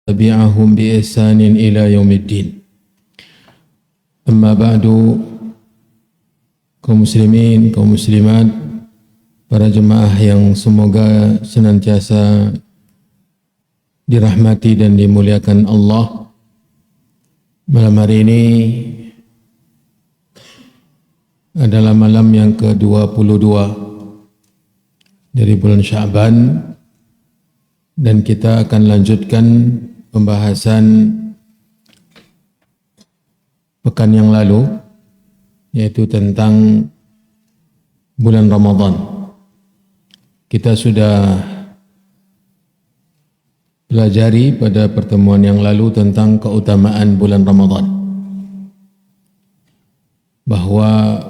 tabi'ahum bi ihsanin ila yaumiddin. Amma ba'du, kaum muslimin, kaum muslimat, para jemaah yang semoga senantiasa dirahmati dan dimuliakan Allah. Malam hari ini adalah malam yang ke-22 dari bulan Sya'ban, dan kita akan lanjutkan pembahasan pekan yang lalu, yaitu tentang bulan Ramadan. Kita sudah pelajari pada pertemuan yang lalu tentang keutamaan bulan Ramadan, bahwa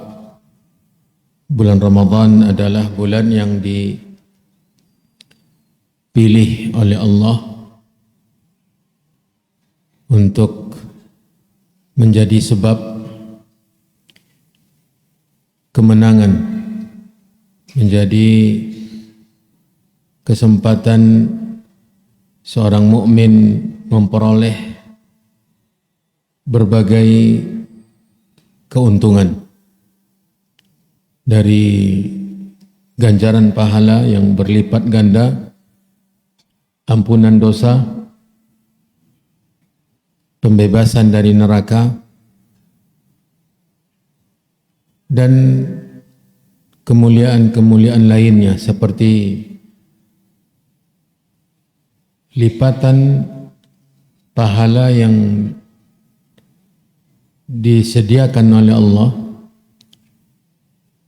bulan Ramadan adalah bulan yang dipilih oleh Allah untuk menjadi sebab kemenangan, menjadi kesempatan seorang mukmin memperoleh berbagai keuntungan dari ganjaran pahala yang berlipat ganda, ampunan dosa, pembebasan dari neraka, dan kemuliaan-kemuliaan lainnya seperti lipatan pahala yang disediakan oleh Allah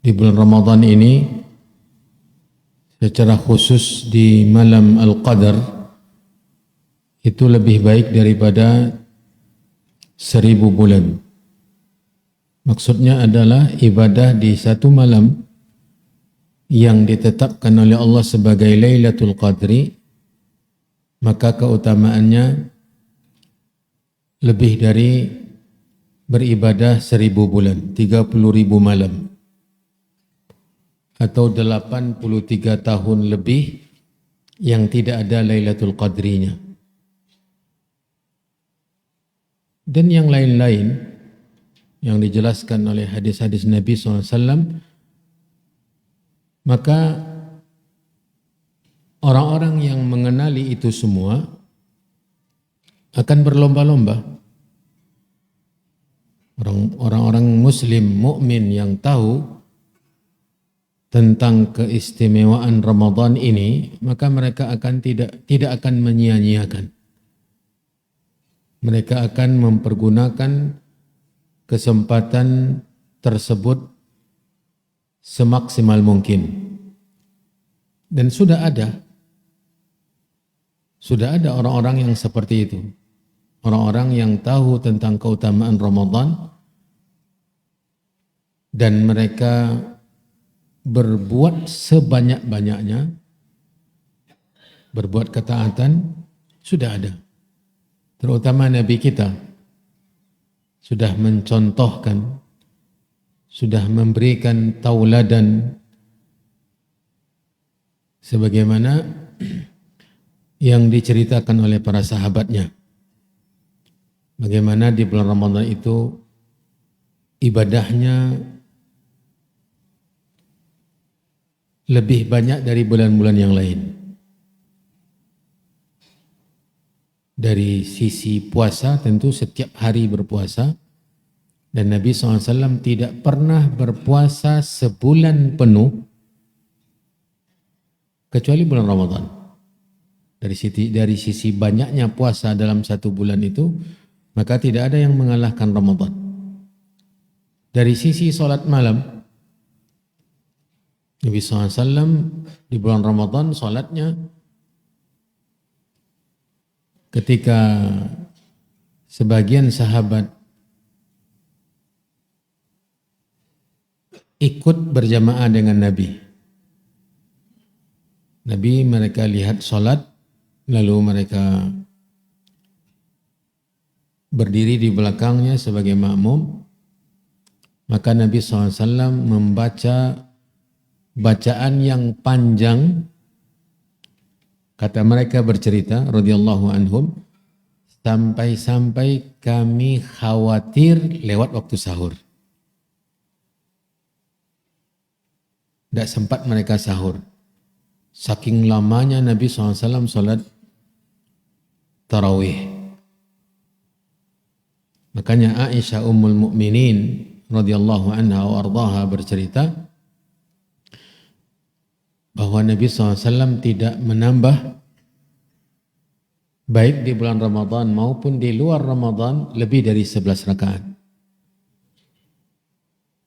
di bulan Ramadan ini, secara khusus di malam Al-Qadar, itu lebih baik daripada 1000 bulan. Maksudnya adalah ibadah di satu malam yang ditetapkan oleh Allah sebagai Lailatul Qadri, maka keutamaannya lebih dari beribadah 1000 bulan, 30.000 malam, atau 83 tahun lebih yang tidak ada Lailatul Qadrinya. Dan yang lain-lain yang dijelaskan oleh hadis-hadis Nabi SAW, maka orang-orang yang mengenali itu semua akan berlomba-lomba. Orang-orang muslim mukmin yang tahu tentang keistimewaan Ramadan ini, maka mereka akan tidak akan menyia-nyiakan. Mereka akan mempergunakan kesempatan tersebut semaksimal mungkin. Dan sudah ada orang-orang yang seperti itu. Orang-orang yang tahu tentang keutamaan Ramadan dan mereka berbuat sebanyak-banyaknya, berbuat ketaatan, sudah ada. Terutama Nabi kita sudah mencontohkan, sudah memberikan tauladan sebagaimana yang diceritakan oleh para sahabatnya. Bagaimana di bulan Ramadan itu ibadahnya lebih banyak dari bulan-bulan yang lain. Dari sisi puasa, tentu setiap hari berpuasa, dan Nabi SAW tidak pernah berpuasa sebulan penuh kecuali bulan Ramadan. Dari sisi banyaknya puasa dalam satu bulan itu, maka tidak ada yang mengalahkan Ramadan. Dari sisi salat malam, Nabi SAW di bulan Ramadan salatnya ketika sebagian sahabat ikut berjamaah dengan Nabi. Mereka lihat salat, lalu mereka berdiri di belakangnya sebagai makmum. Maka Nabi SAW membaca bacaan yang panjang. Kata mereka bercerita radhiyallahu anhum, Sampai-sampai kami khawatir lewat waktu sahur. Tidak sempat mereka sahur. Saking lamanya Nabi SAW sholat tarawih. Makanya Aisyah Ummul Mukminin radhiyallahu anha wa ardhaha bercerita bahwa Nabi SAW tidak menambah baik di bulan Ramadan maupun di luar Ramadan lebih dari 11 rakaat.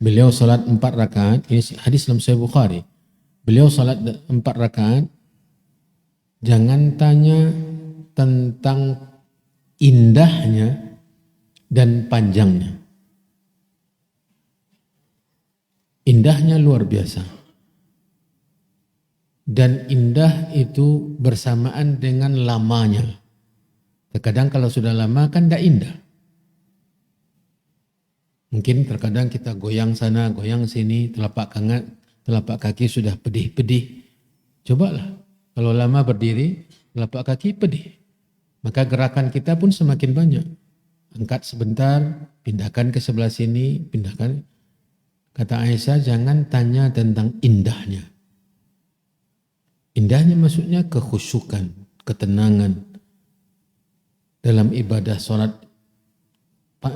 Beliau salat 4 rakaat, ini hadis dalam Sahih Bukhari. Beliau salat 4 rakaat, jangan tanya tentang indahnya dan panjangnya. Indahnya luar biasa. Dan indah itu bersamaan dengan lamanya. Terkadang kalau sudah lama kan tidak indah. Mungkin terkadang kita goyang sana, goyang sini, telapak kaki sudah pedih-pedih. Cobalah, kalau lama berdiri, telapak kaki pedih. Maka gerakan kita pun semakin banyak. Angkat sebentar, pindahkan ke sebelah sini, pindahkan. Kata Aisyah, jangan tanya tentang indahnya. Indahnya maksudnya kekhusyukan, ketenangan dalam ibadah sholat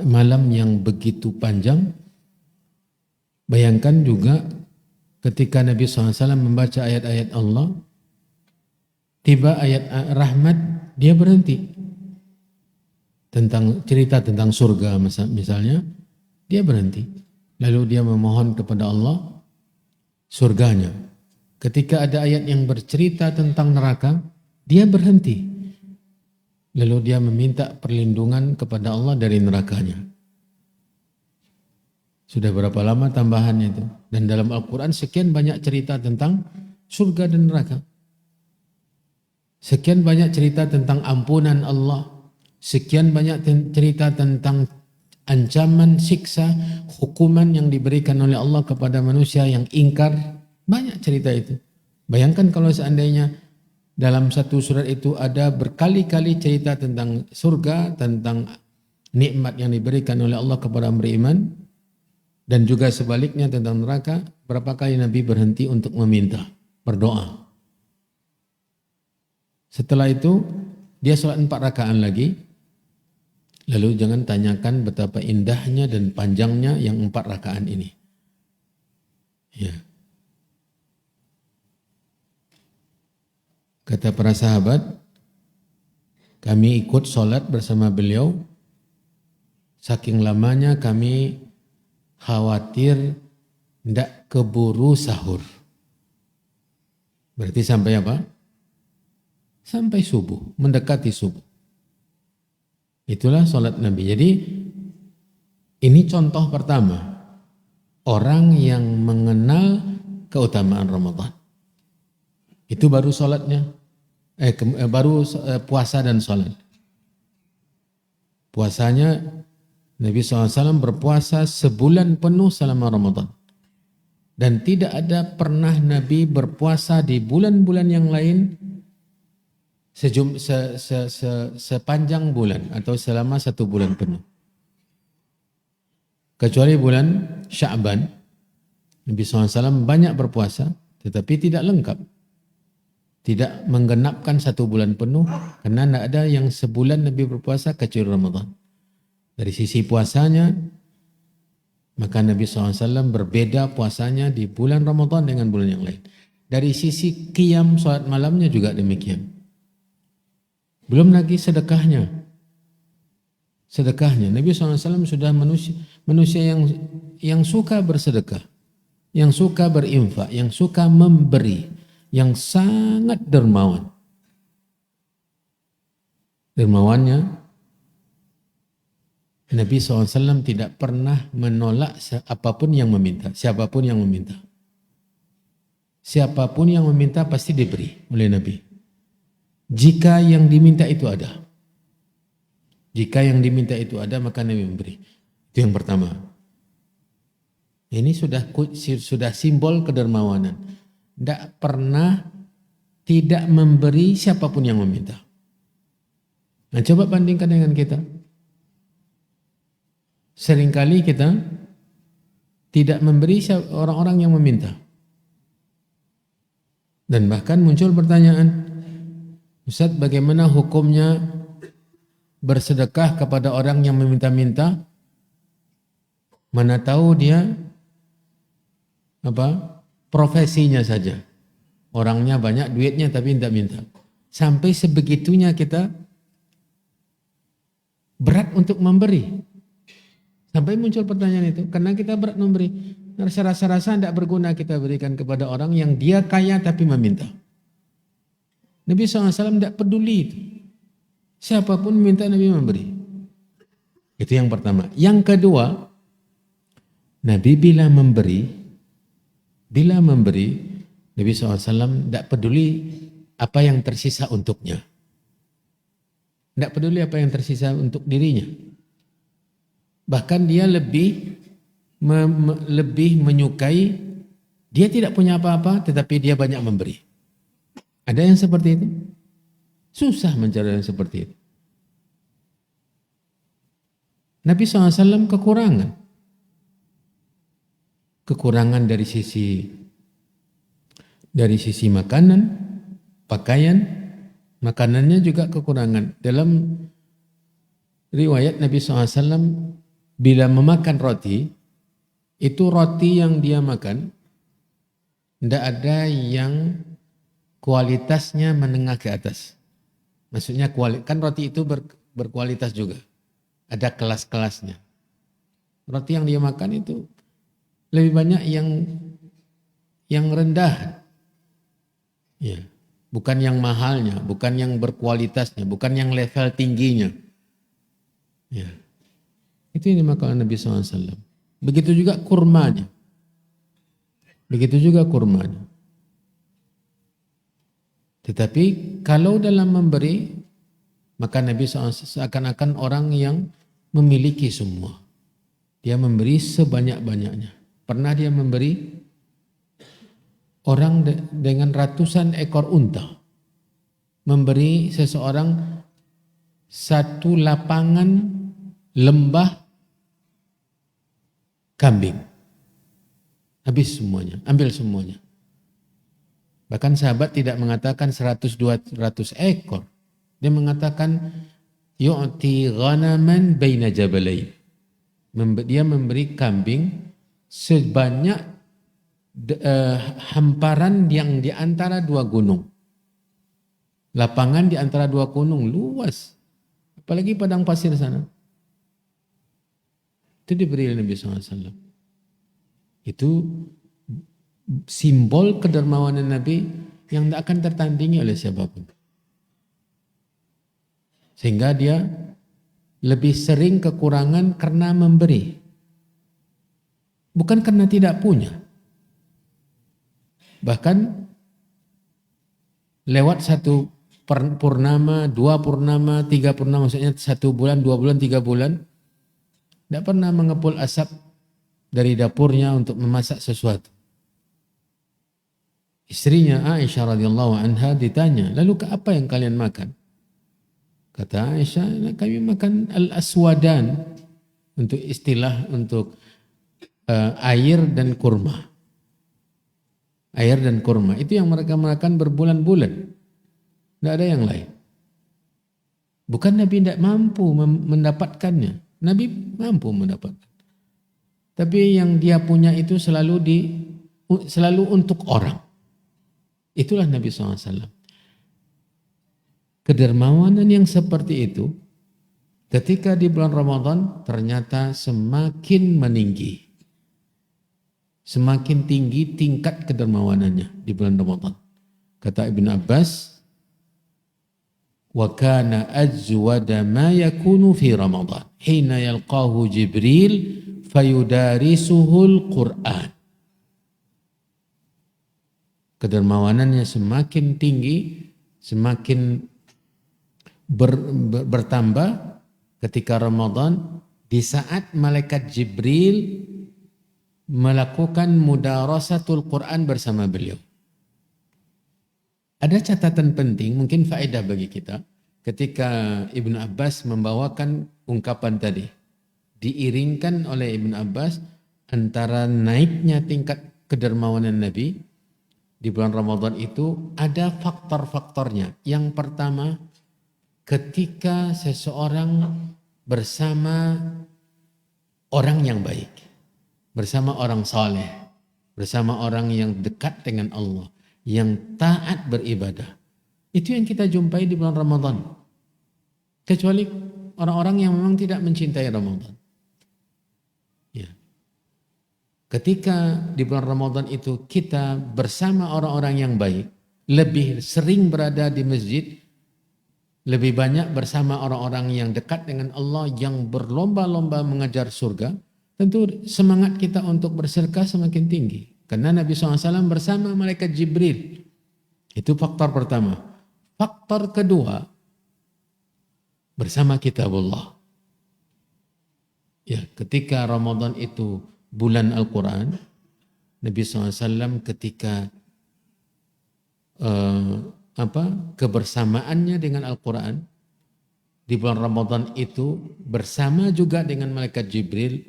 malam yang begitu panjang. Bayangkan juga ketika Nabi SAW membaca ayat-ayat Allah, tiba ayat rahmat, dia berhenti. Tentang cerita tentang surga misalnya, dia berhenti. Lalu dia memohon kepada Allah surganya. Ketika ada ayat yang bercerita tentang neraka, dia berhenti. Lalu dia meminta perlindungan kepada Allah dari nerakanya. Sudah berapa lama tambahannya itu? Dan dalam Al-Quran sekian banyak cerita tentang surga dan neraka. Sekian banyak cerita tentang ampunan Allah. Sekian banyak cerita tentang ancaman, siksa, hukuman yang diberikan oleh Allah kepada manusia yang ingkar. Banyak cerita itu. Bayangkan kalau seandainya dalam satu surat itu ada berkali-kali cerita tentang surga, tentang nikmat yang diberikan oleh Allah kepada orang beriman, dan juga sebaliknya tentang neraka. Berapa kali Nabi berhenti untuk meminta, berdoa. Setelah itu dia sholat 4 rakaat lagi. Lalu jangan tanyakan betapa indahnya dan panjangnya yang 4 rakaat ini. Ya. Kata para sahabat, kami ikut sholat bersama beliau, saking lamanya kami khawatir tidak keburu sahur. Berarti sampai apa? Sampai subuh, mendekati subuh. Itulah sholat Nabi. Jadi ini contoh pertama, orang yang mengenal keutamaan Ramadan. Itu baru sholatnya. Baru puasa dan sholat. Puasanya Nabi SAW berpuasa sebulan penuh selama Ramadan. Dan tidak ada pernah Nabi berpuasa di bulan-bulan yang lain sepanjang bulan atau selama 1 bulan penuh. Kecuali bulan Sya'ban, Nabi SAW banyak berpuasa tetapi tidak lengkap. Tidak menggenapkan 1 bulan penuh karena tidak ada yang sebulan Nabi berpuasa kecuali Ramadan. Dari sisi puasanya, maka Nabi SAW berbeda puasanya di bulan Ramadan dengan bulan yang lain. Dari sisi qiyam sholat malamnya juga demikian. Belum lagi sedekahnya. Sedekahnya. Nabi SAW sudah manusia yang suka bersedekah, yang suka berinfak, yang suka memberi, yang sangat dermawan. Dermawannya, Nabi SAW tidak pernah menolak apapun yang meminta, siapapun yang meminta. Siapapun yang meminta pasti diberi oleh Nabi. Jika yang diminta itu ada. Jika yang diminta itu ada, maka Nabi memberi. Itu yang pertama. Ini sudah simbol kedermawanan. Tidak pernah tidak memberi siapapun yang meminta. Nah, coba bandingkan dengan kita. Seringkali kita tidak memberi orang-orang yang meminta. Dan bahkan muncul pertanyaan, Ustaz, bagaimana hukumnya bersedekah kepada orang yang meminta-minta? Mana tahu dia profesinya saja. Orangnya banyak duitnya tapi tidak minta. Sampai sebegitunya kita berat untuk memberi. Sampai muncul pertanyaan itu, karena kita berat memberi. Rasa-rasa tidak berguna kita berikan kepada orang yang dia kaya tapi meminta. Nabi SAW tidak peduli itu. Siapapun minta Nabi memberi. Itu yang pertama. Yang kedua, Nabi bila memberi, Nabi SAW tidak peduli apa yang tersisa untuknya. Tidak peduli apa yang tersisa untuk dirinya. Bahkan dia lebih menyukai, dia tidak punya apa-apa tetapi dia banyak memberi. Ada yang seperti itu? Susah mencari yang seperti itu. Nabi SAW kekurangan. Kekurangan dari sisi makanan, pakaian, makanannya juga kekurangan. Dalam riwayat Nabi SAW, bila memakan roti, itu roti yang dia makan, tidak ada yang kualitasnya menengah ke atas. Maksudnya kan roti itu berkualitas juga. Ada kelas-kelasnya. Roti yang dia makan itu lebih banyak yang rendah. Ya, bukan yang mahalnya, bukan yang berkualitasnya, bukan yang level tingginya. Ya. Itu yang dimakan Nabi SAW. Begitu juga kurmanya. Tetapi kalau dalam memberi, maka Nabi SAW seakan-akan orang yang memiliki semua. Dia memberi sebanyak-banyaknya. Pernah dia memberi orang dengan ratusan ekor unta. Memberi seseorang satu lapangan lembah kambing. Habis semuanya, ambil semuanya. Bahkan sahabat tidak mengatakan 100-200 ekor. Dia mengatakan yu'ti ghanaman baina jabalain. Dia memberi kambing sebanyak hamparan yang di antara dua gunung. Lapangan di antara dua gunung luas. Apalagi padang pasir sana. Itu diberi oleh Nabi SAW. Itu simbol kedermawanan Nabi yang tidak akan tertandingi oleh siapapun. Sehingga dia lebih sering kekurangan karena memberi. Bukan karena tidak punya. Bahkan lewat satu purnama, 2 purnama, 3 purnama, maksudnya 1 bulan, 2 bulan, 3 bulan, tidak pernah mengepul asap dari dapurnya untuk memasak sesuatu. Istrinya Aisyah radhiyallahu anha ditanya, lalu apa yang kalian makan? Kata Aisyah, kami makan al-aswadan, untuk istilah untuk air dan kurma. Air dan kurma, itu yang mereka makan berbulan-bulan. Tidak ada yang lain. Bukan Nabi tidak mampu mendapatkannya. Nabi mampu mendapatkan. Tapi yang dia punya itu selalu untuk orang. Itulah Nabi SAW. Kedermawanan yang seperti itu, ketika di bulan Ramadan ternyata semakin meninggi. Semakin tinggi tingkat kedermawanannya di bulan Ramadan. Kata Ibn Abbas, وَكَانَ أَجْوَدَ مَا يَكُونُ فِي رَمَضَانِ حِينَ يَلْقَاهُ جِبْرِيلٌ فَيُدَارِسُهُ الْقُرْآنِ. Kedermawanannya semakin tinggi, semakin bertambah ketika Ramadan, di saat malaikat Jibril melakukan mudarasatul Quran bersama beliau. Ada catatan penting, mungkin faedah bagi kita. ketika Ibnu Abbas membawakan ungkapan tadi, diiringkan oleh Ibnu Abbas antara naiknya tingkat kedermawanan Nabi di bulan Ramadan itu ada faktor-faktornya. Yang pertama, ketika seseorang bersama orang yang baik, bersama orang saleh, bersama orang yang dekat dengan Allah, yang taat beribadah. Itu yang kita jumpai di bulan Ramadan. Kecuali orang-orang yang memang tidak mencintai Ramadan. Ya. Ketika di bulan Ramadan itu kita bersama orang-orang yang baik, lebih sering berada di masjid, lebih banyak bersama orang-orang yang dekat dengan Allah, yang berlomba-lomba mengejar surga, tentu semangat kita untuk bersedekah semakin tinggi. Karena Nabi SAW bersama malaikat Jibril. Itu faktor pertama. Faktor kedua, bersama kitabullah. Ya, ketika Ramadan itu bulan Al-Quran, Nabi SAW ketika kebersamaannya dengan Al-Quran di bulan Ramadan itu bersama juga dengan malaikat Jibril,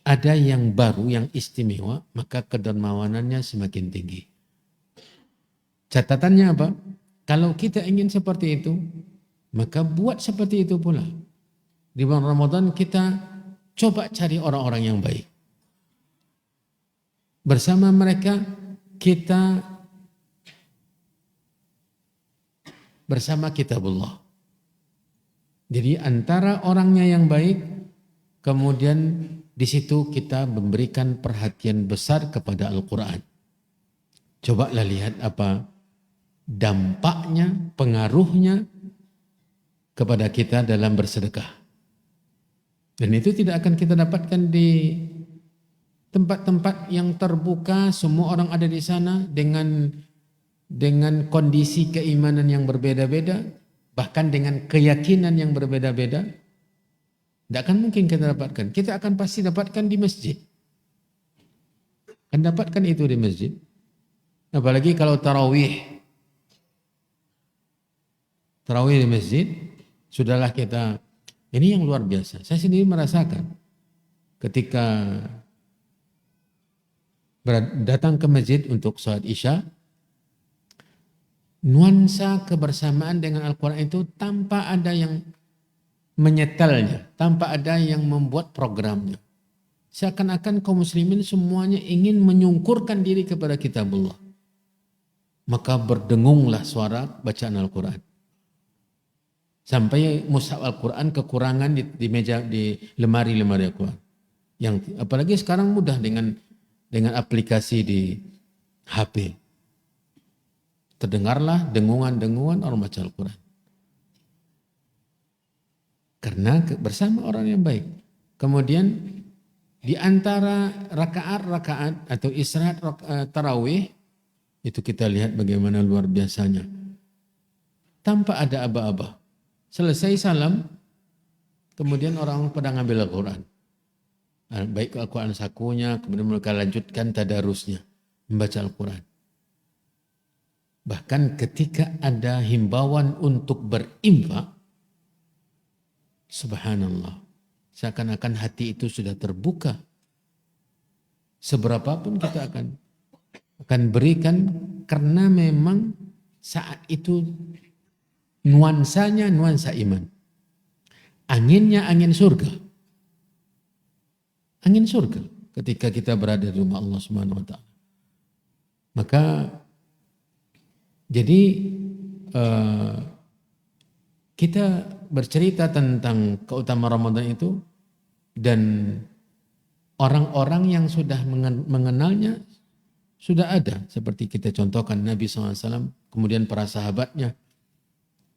ada yang baru, yang istimewa, maka kedermawanannya semakin tinggi. Catatannya apa? Kalau kita ingin seperti itu, maka buat seperti itu pula. Di bulan Ramadan kita coba cari orang-orang yang baik. Bersama mereka kita bersama kitabullah. Jadi antara orangnya yang baik, kemudian di situ kita memberikan perhatian besar kepada Al-Quran. Cobalah lihat apa dampaknya, pengaruhnya kepada kita dalam bersedekah. Dan itu tidak akan kita dapatkan di tempat-tempat yang terbuka, semua orang ada di sana dengan kondisi keimanan yang berbeda-beda, bahkan dengan keyakinan yang berbeda-beda. Tidak akan mungkin kita dapatkan. Kita akan pasti dapatkan di masjid. Akan dapatkan itu di masjid. Apalagi kalau tarawih. Tarawih di masjid, sudahlah kita, ini yang luar biasa. Saya sendiri merasakan ketika datang ke masjid untuk sholat isya, nuansa kebersamaan dengan Al-Quran itu tanpa ada yang menyetelnya, tanpa ada yang membuat programnya. Seakan-akan kaum muslimin semuanya ingin menyungkurkan diri kepada kitabullah. Maka berdengunglah suara bacaan Al-Quran. Sampai mushaf Al-Quran kekurangan di meja, di lemari-lemari Al-Quran. Yang apalagi sekarang mudah dengan aplikasi di HP. Terdengarlah dengungan-dengungan orang baca Al-Quran. Karena bersama orang yang baik. Kemudian di antara rakaat-rakaat atau istirahat tarawih, itu kita lihat bagaimana luar biasanya. Tanpa ada aba-aba. Selesai salam, kemudian orang pada ngambil Al-Quran. Baik Al-Quran sakunya, kemudian mereka lanjutkan tadarusnya, membaca Al-Quran. Bahkan ketika ada himbauan untuk berinfak, subhanallah, seakan-akan hati itu sudah terbuka. Seberapapun kita akan berikan, karena memang saat itu nuansanya nuansa iman. Anginnya angin surga. Angin surga ketika kita berada di rumah Allah Subhanahu wa taala. Maka jadi kita bercerita tentang keutamaan Ramadan itu, dan orang-orang yang sudah mengenalnya sudah ada. Seperti kita contohkan Nabi SAW, kemudian para sahabatnya,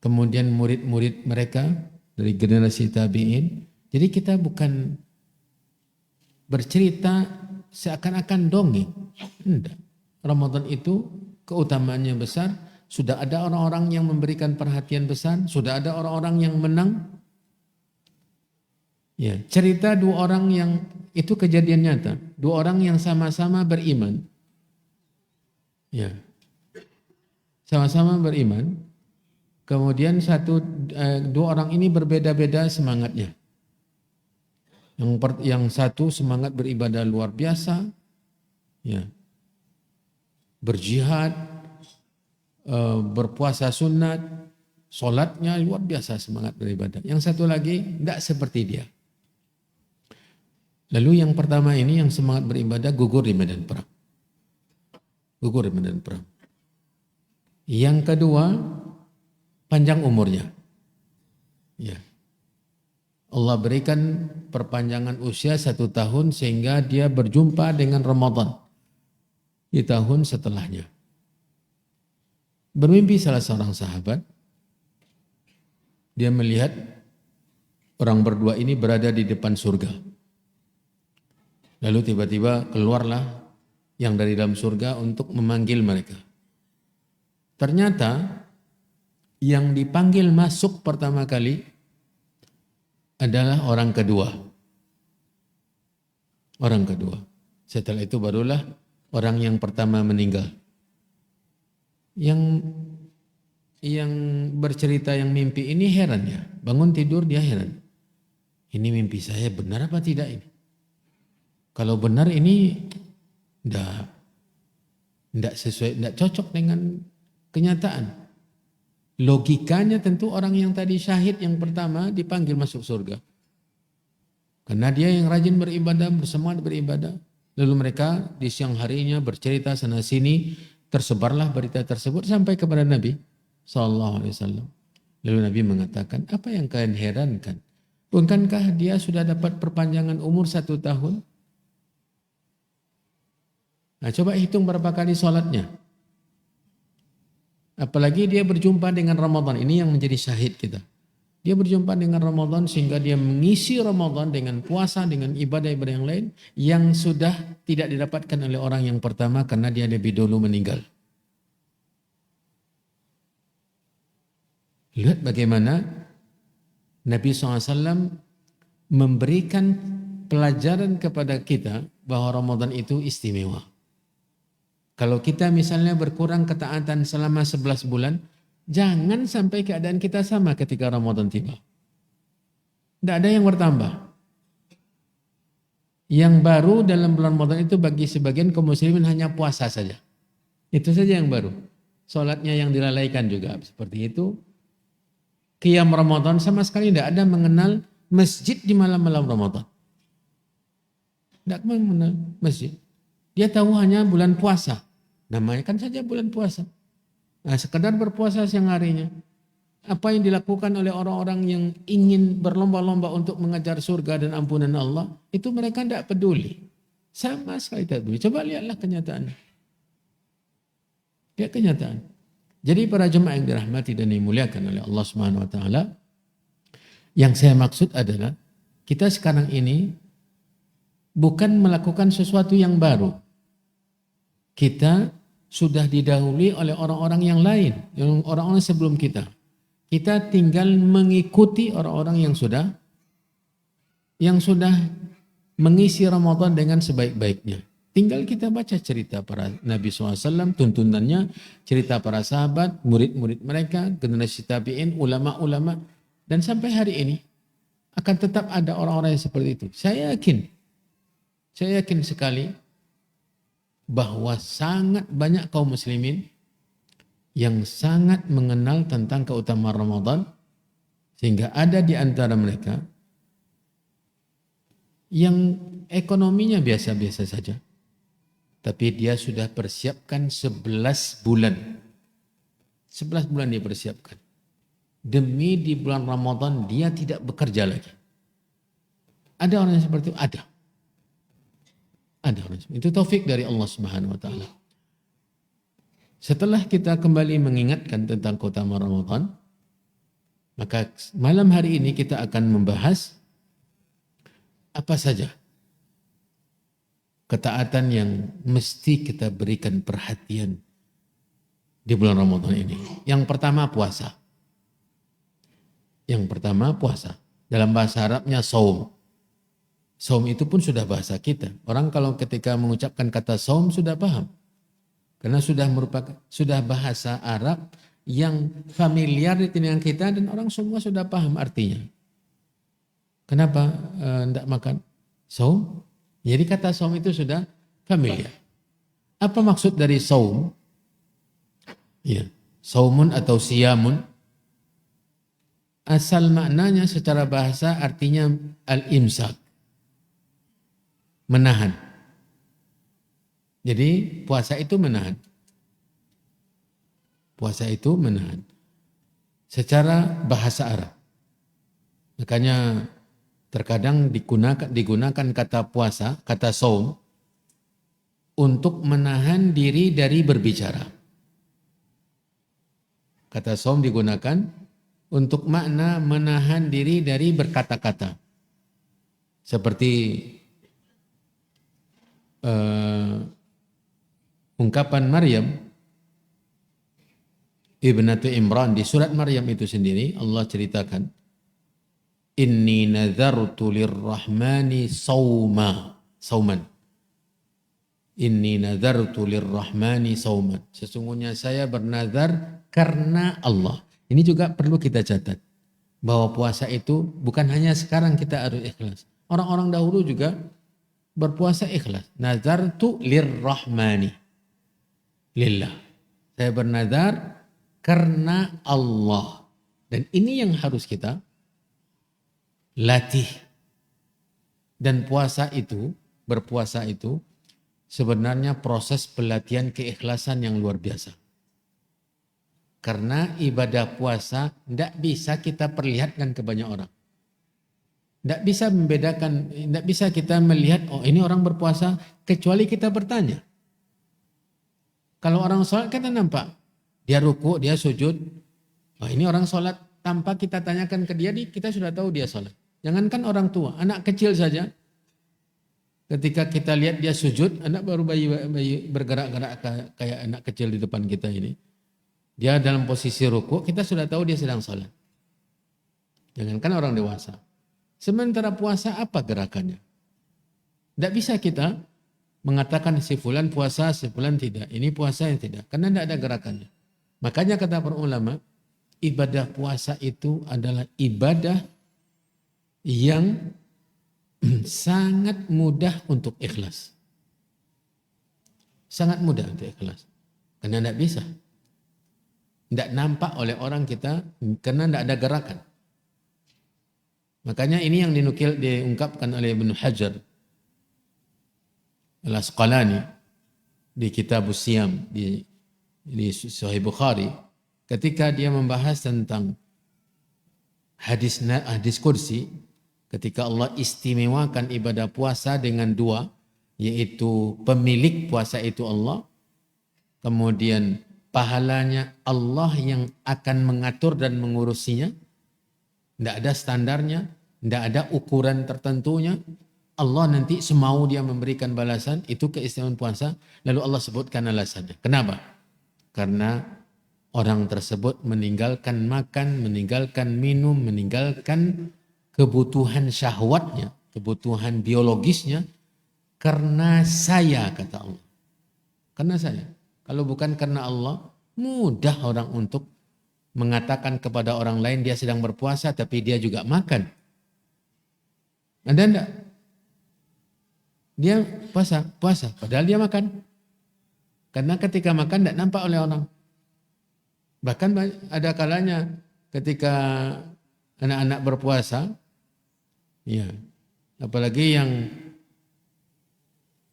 kemudian murid-murid mereka dari generasi tabi'in. Jadi kita bukan bercerita seakan-akan dongeng. Tidak. Ramadan itu keutamaannya besar. Sudah ada orang-orang yang memberikan perhatian besar. Sudah ada orang-orang yang menang. Ya, cerita dua orang yang itu kejadian nyata. Dua orang yang sama-sama beriman. Ya. Sama-sama beriman. Kemudian dua orang ini berbeda-beda semangatnya. Yang satu semangat beribadah luar biasa, ya, berjihad, berpuasa sunat, sholatnya luar biasa semangat beribadah. Yang satu lagi tidak seperti dia. Lalu yang pertama ini yang semangat beribadah gugur di medan perang. Gugur di medan perang. Yang kedua panjang umurnya. Ya. Allah berikan perpanjangan usia 1 tahun sehingga dia berjumpa dengan Ramadan di tahun setelahnya. Bermimpi salah seorang sahabat, dia melihat orang berdua ini berada di depan surga. Lalu tiba-tiba keluarlah yang dari dalam surga untuk memanggil mereka. Ternyata yang dipanggil masuk pertama kali adalah orang kedua. Orang kedua. Setelah itu barulah orang yang pertama meninggal. Yang bercerita yang mimpi ini heran ya. Bangun tidur dia heran. Ini mimpi saya benar apa tidak ini? Kalau benar ini tidak sesuai, tidak cocok dengan kenyataan. Logikanya tentu orang yang tadi syahid yang pertama dipanggil masuk surga. Karena dia yang rajin beribadah, bersemangat beribadah. Lalu mereka di siang harinya bercerita sana sini, tersebarlah berita tersebut sampai kepada Nabi SAW. Lalu Nabi mengatakan, apa yang kalian herankan? Bukankah dia sudah dapat perpanjangan umur 1 tahun? Nah, coba hitung berapa kali sholatnya. Apalagi dia berjumpa dengan Ramadan. Ini yang menjadi syahid kita. Dia berjumpa dengan Ramadan sehingga dia mengisi Ramadan dengan puasa, dengan ibadah-ibadah yang lain yang sudah tidak didapatkan oleh orang yang pertama karena dia lebih dulu meninggal. Lihat bagaimana Nabi SAW memberikan pelajaran kepada kita bahwa Ramadan itu istimewa. Kalau kita misalnya berkurang ketaatan selama 11 bulan, jangan sampai keadaan kita sama ketika Ramadan tiba. Tidak ada yang bertambah. Yang baru dalam bulan Ramadan itu bagi sebagian kaum muslimin hanya puasa saja. Itu saja yang baru. Sholatnya yang dilalaikan juga seperti itu. Qiyam Ramadan sama sekali tidak ada mengenal masjid di malam-malam Ramadan. Tidak mengenal masjid. Dia tahu hanya bulan puasa. Namanya kan saja bulan puasa. Nah, sekedar berpuasa siang harinya. Apa yang dilakukan oleh orang-orang yang ingin berlomba-lomba untuk mengejar surga dan ampunan Allah, itu mereka tidak peduli. Sama sekali tidak peduli. Coba lihatlah kenyataan. Lihat kenyataan. Jadi para jemaah yang dirahmati dan dimuliakan oleh Allah Subhanahu wa taala, yang saya maksud adalah kita sekarang ini bukan melakukan sesuatu yang baru. Kita sudah didahului oleh orang-orang yang lain, orang-orang sebelum kita. Kita tinggal mengikuti orang-orang yang sudah mengisi Ramadan dengan sebaik-baiknya. Tinggal kita baca cerita para Nabi SAW, tuntunannya, cerita para sahabat, murid-murid mereka, generasi tabi'in, ulama-ulama, dan sampai hari ini akan tetap ada orang-orang yang seperti itu. Saya yakin sekali bahwa sangat banyak kaum muslimin yang sangat mengenal tentang keutamaan Ramadan sehingga ada di antara mereka yang ekonominya biasa-biasa saja tapi dia sudah persiapkan 11 bulan 11 bulan dia persiapkan demi di bulan Ramadan dia tidak bekerja lagi. Ada orang yang seperti itu? Ada orang. Itu taufik dari Allah Subhanahu wa taala. Setelah kita kembali mengingatkan tentang keutamaan Ramadan, maka malam hari ini kita akan membahas apa saja ketaatan yang mesti kita berikan perhatian di bulan Ramadan ini. Yang pertama puasa. Dalam bahasa Arabnya saum. Saum itu pun sudah bahasa kita. Orang kalau ketika mengucapkan kata saum sudah paham. Karena sudah bahasa Arab yang familiar di telinga kita dan orang semua sudah paham artinya. Kenapa tidak makan? Saum. Jadi kata saum itu sudah familiar. Apa maksud dari saum? Ya, saumun atau siyamun. Asal maknanya secara bahasa artinya al-imsak. Menahan. Jadi puasa itu menahan. Puasa itu menahan. Secara bahasa Arab. Makanya terkadang digunakan kata puasa, kata saum, untuk menahan diri dari berbicara. Kata saum digunakan untuk makna menahan diri dari berkata-kata. Seperti ungkapan Maryam Ibnatu Imran di surat Maryam itu sendiri Allah ceritakan, Inni nadhartu lirrahmani sauman. Inni nadhartu lirrahmani sauman. Sesungguhnya saya bernazar karena Allah. Ini juga perlu kita catat. Bahwa puasa itu bukan hanya sekarang kita harus ikhlas. Orang-orang dahulu juga berpuasa ikhlas. Nazartu lirrahmani. Lillah. Saya bernazar karena Allah. Dan ini yang harus kita latih. Dan puasa itu, berpuasa itu, sebenarnya proses pelatihan keikhlasan yang luar biasa. Karena ibadah puasa tidak bisa kita perlihatkan ke banyak orang. Tidak bisa membedakan, tidak bisa kita melihat, oh ini orang berpuasa, kecuali kita bertanya. Kalau orang sholat kita nampak, dia ruku, dia sujud, oh ini orang sholat, tanpa kita tanyakan ke dia, kita sudah tahu dia sholat. Jangankan orang tua, anak kecil saja, ketika kita lihat dia sujud, anak baru bayi bergerak-gerak kayak anak kecil di depan kita ini. Dia dalam posisi ruku, kita sudah tahu dia sedang sholat. Jangankan orang dewasa. Sementara puasa apa gerakannya? Tidak bisa kita mengatakan si fulan puasa, si fulan tidak. Ini puasa yang tidak. Karena tidak ada gerakannya. Makanya kata para ulama, ibadah puasa itu adalah ibadah yang sangat mudah untuk ikhlas. Sangat mudah untuk ikhlas. Karena tidak bisa. Tidak nampak oleh orang kita karena tidak ada gerakan. Makanya ini yang diungkapkan oleh Ibnu Hajar Al-Asqalani di Kitab Siyam di Sahih Bukhari ketika dia membahas tentang hadis kursi, ketika Allah istimewakan ibadah puasa dengan dua, yaitu pemilik puasa itu Allah, kemudian pahalanya Allah yang akan mengatur dan mengurusinya, tidak ada standarnya, tidak ada ukuran tertentunya. Allah nanti semau dia memberikan balasan, itu keistimewaan puasa. Lalu Allah sebutkan alasannya. Kenapa? Karena orang tersebut meninggalkan makan, meninggalkan minum, meninggalkan kebutuhan syahwatnya, kebutuhan biologisnya, karena saya, kata Allah. Karena saya. Kalau bukan karena Allah, mudah orang untuk mengatakan kepada orang lain dia sedang berpuasa tapi dia juga makan. Ada enggak? Dia puasa, padahal dia makan. Karena ketika makan tidak nampak oleh orang. Bahkan ada kalanya ketika anak-anak berpuasa, ya, apalagi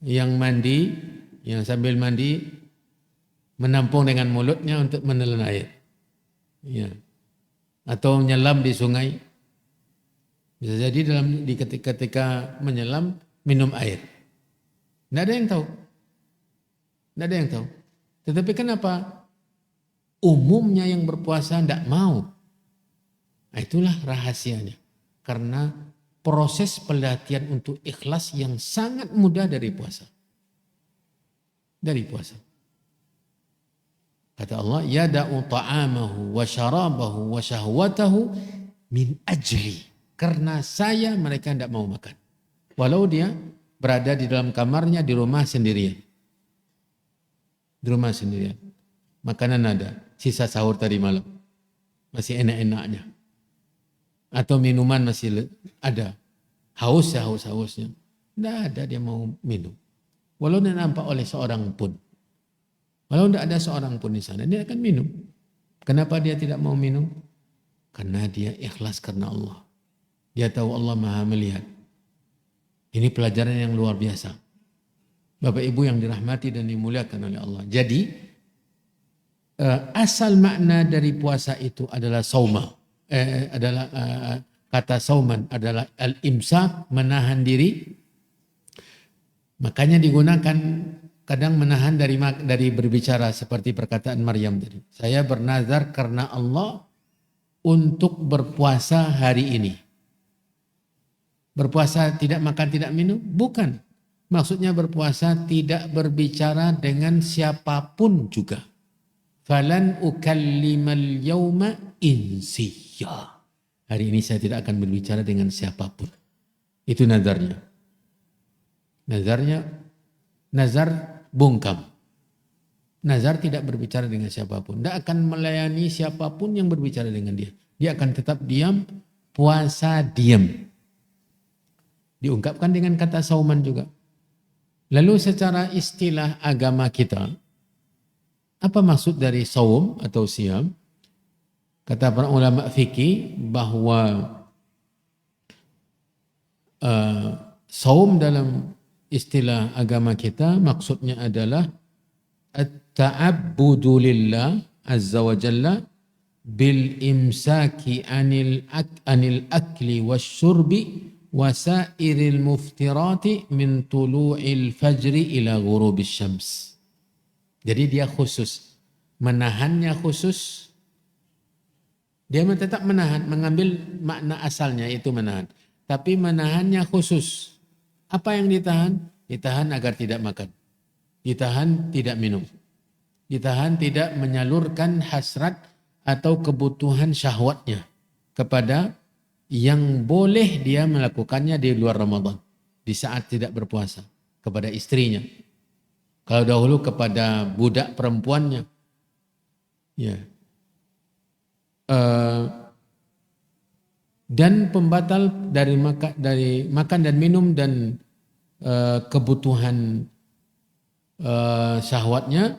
yang mandi, yang sambil mandi menampung dengan mulutnya untuk menelan air. Ya. Atau menyelam di sungai. Bisa jadi ketika menyelam minum air. Tidak ada yang tahu. Tidak ada yang tahu. Tetapi kenapa umumnya yang berpuasa tidak mau? Nah, itulah rahasianya. Karena proses pelatihan untuk ikhlas yang sangat mudah dari puasa. Dari puasa. Kata Allah, yada'u ta'amahu wa syarabahu wa syahwatahu min ajli. Karena saya mereka tidak mau makan. Walau dia berada di dalam kamarnya di rumah sendirian. Di rumah sendirian. Makanan ada. sisa sahur tadi malam. Masih enak-enaknya. Atau minuman masih ada. Haus ya, haus-hausnya. Tidak ada dia mau minum. Walau tidak nampak oleh seorang pun. Walau tidak ada seorang pun di sana, dia akan minum. Kenapa dia tidak mau minum? Karena dia ikhlas karena Allah. Dia tahu Allah Maha melihat. Ini pelajaran yang luar biasa. Bapak Ibu yang dirahmati dan dimuliakan oleh Allah. Jadi asal makna dari puasa itu adalah sauma. Kata sauman adalah al-imsak, menahan diri. Makanya digunakan kadang menahan dari berbicara seperti perkataan Maryam tadi. Saya bernazar karena Allah untuk berpuasa hari ini. Berpuasa tidak makan tidak minum? Bukan. Maksudnya berpuasa tidak berbicara dengan siapapun juga. Falan ukallimal yauma insiya. Hari ini saya tidak akan berbicara dengan siapapun. Itu nazarnya. Nazar bungkam. Nazar tidak berbicara dengan siapapun. Tidak akan melayani siapapun yang berbicara dengan dia. Dia akan tetap diam, puasa diam. Diungkapkan dengan kata sauman juga. Lalu secara istilah agama kita, apa maksud dari saum atau siam? Kata para ulama fikih bahwa saum dalam istilah agama kita maksudnya adalah at-ta'abbudu lillah azza wa jalla bil imsaki anil akli wasyurbi wasairil muftirati min tulu'il fajri ila ghurubis syams. Jadi dia khusus, menahannya khusus. Dia tetap menahan, mengambil makna asalnya itu menahan. Tapi menahannya khusus. Apa yang ditahan? Ditahan agar tidak makan. Ditahan tidak minum. Ditahan tidak menyalurkan hasrat atau kebutuhan syahwatnya kepada yang boleh dia melakukannya di luar Ramadan. Di saat tidak berpuasa. Kepada istrinya. Kalau dahulu kepada budak perempuannya. Ya. Dan pembatal dari makan dan minum dan kebutuhan syahwatnya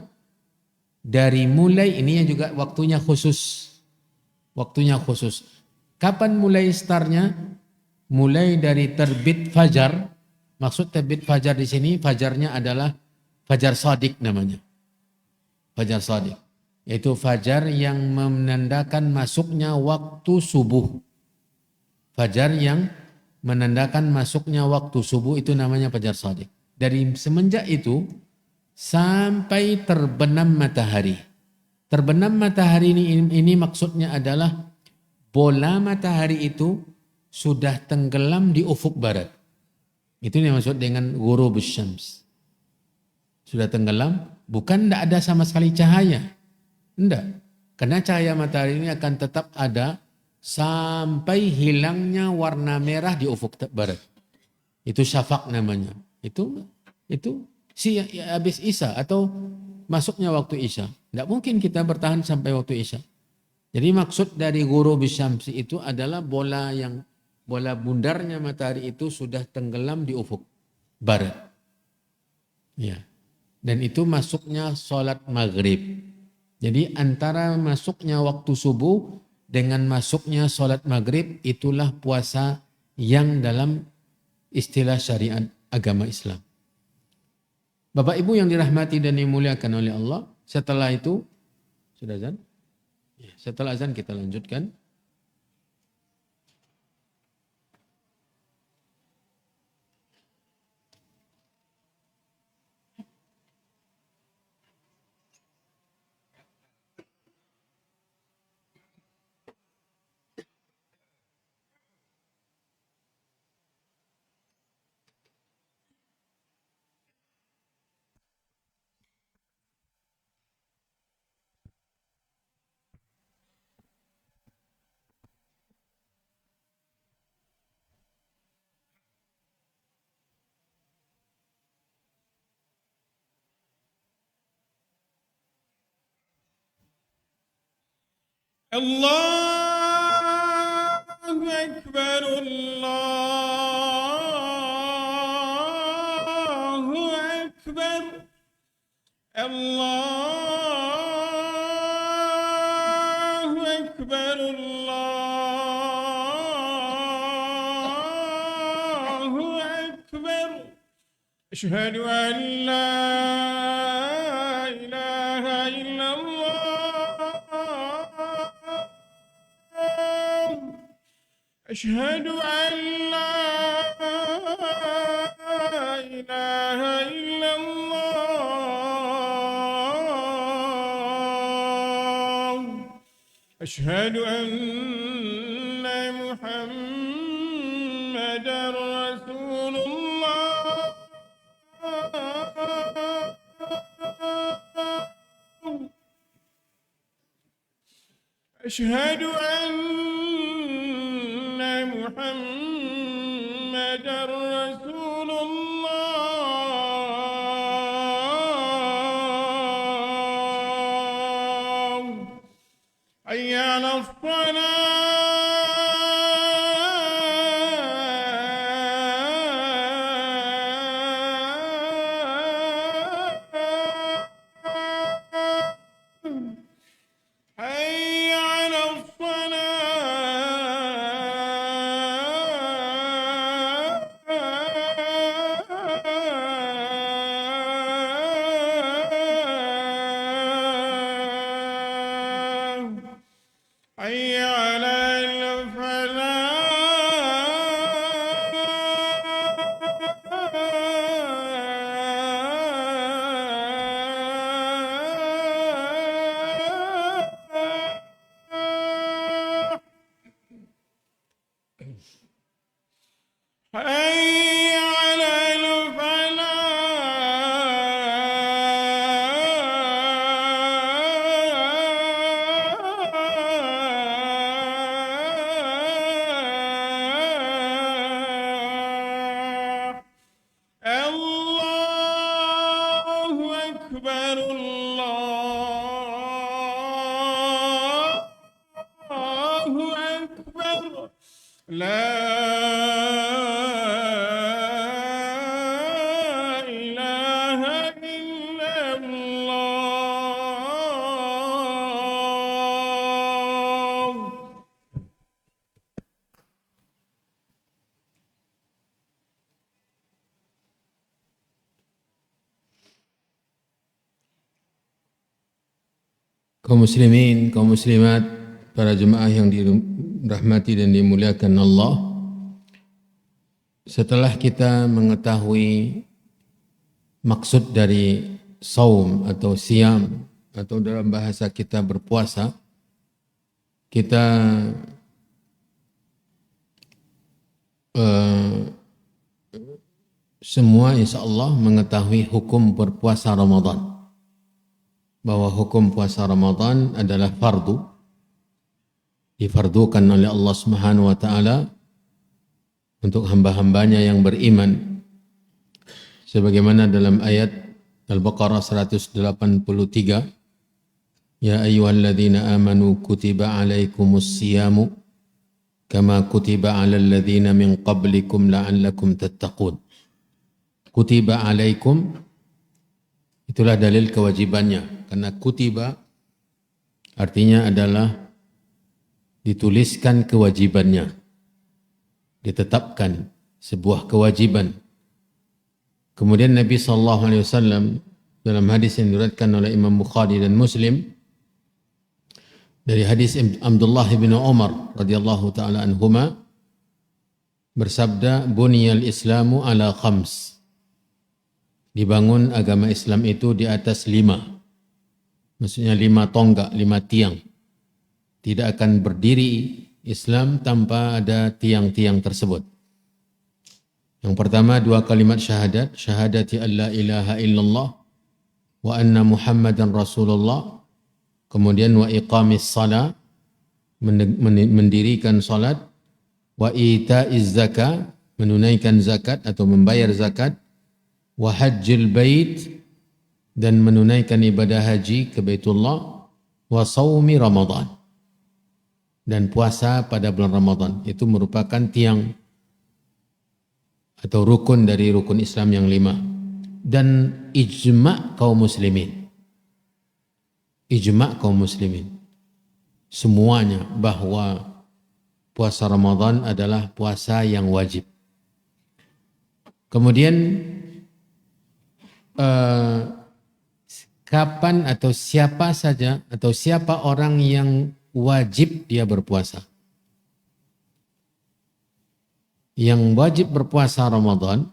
dari mulai ini juga waktunya khusus. Waktunya khusus. Kapan mulai startnya? Mulai dari terbit fajar. Maksud terbit fajar di sini, fajarnya adalah fajar shadiq namanya. Fajar shadiq. Yaitu fajar yang menandakan masuknya waktu subuh. Fajar yang menandakan masuknya waktu subuh itu namanya fajar shadiq. Dari semenjak itu sampai terbenam matahari. Terbenam matahari ini maksudnya adalah bola matahari itu sudah tenggelam di ufuk barat. Itu yang maksud dengan ghurubus syams. Sudah tenggelam, bukan tidak ada sama sekali cahaya. Tidak. Karena cahaya matahari ini akan tetap ada sampai hilangnya warna merah di ufuk barat. Itu syafaq namanya. Itu habis Isya atau masuknya waktu Isya. Tidak mungkin kita bertahan sampai waktu Isya. Jadi maksud dari ghurubus syamsi itu adalah bola bundarnya matahari itu sudah tenggelam di ufuk barat. Ya. Dan itu masuknya sholat maghrib. Jadi antara masuknya waktu subuh dengan masuknya sholat maghrib itulah puasa yang dalam istilah syariat agama Islam. Bapak Ibu yang dirahmati dan dimuliakan oleh Allah, setelah itu, sudah azan? Setelah azan kita lanjutkan. الله أكبر الله أكبر الله أكبر الله أكبر أشهد أن لا إله إلا الله أشهد أن لا إله إلا الله أشهد أن محمدا رسول الله أشهد أن محمدا رسول الله حي على الصلاة حي على الصلاة حي على الفلاح حي على الفلاح الله أكبر الله أكبر لا إله إلا الله Kaum muslimin, kaum muslimat, para jemaah yang dirahmati dan dimuliakan Allah. Setelah kita mengetahui maksud dari saum atau siam atau dalam bahasa kita berpuasa, kita semua insya Allah mengetahui hukum berpuasa Ramadan. Bahwa hukum puasa Ramadan adalah fardu, difardukan oleh Allah Subhanahu wa taala untuk hamba-hambanya yang beriman. Sebagaimana dalam ayat Al-Baqarah 183, Ya ayyuhalladzina amanu kutiba alaikumus siyamu kama kutiba alal ladzina min qablikum la'allakum tattaqun. Kutiba alaikum, itulah dalil kewajibannya. Karena kutiba artinya adalah dituliskan kewajibannya, ditetapkan sebuah kewajiban. Kemudian Nabi SAW dalam hadis yang diriwayatkan oleh Imam Bukhari dan Muslim dari hadis Abdullah bin Umar radhiyallahu taala anhuma bersabda, buniyal Islamu ala khams. Dibangun agama Islam itu di atas 5. Maksudnya 5 tonggak, 5 tiang. Tidak akan berdiri Islam tanpa ada tiang-tiang tersebut. Yang pertama 2 kalimat syahadat, syahadati an la ilaha illallah wa anna Muhammadan Rasulullah. Kemudian wa iqamis salat, mendirikan salat, wa ita'iz zakat, menunaikan zakat atau membayar zakat, wa hajjil bait, dan menunaikan ibadah haji ke Baitullah, wa saumi Ramadan, dan puasa pada bulan Ramadan. Itu merupakan tiang atau rukun dari rukun Islam yang 5. Dan ijma' kaum muslimin. Ijma' kaum muslimin. Semuanya bahwa puasa Ramadan adalah puasa yang wajib. Kemudian kapan atau siapa saja atau siapa orang yang wajib dia berpuasa. Yang wajib berpuasa Ramadan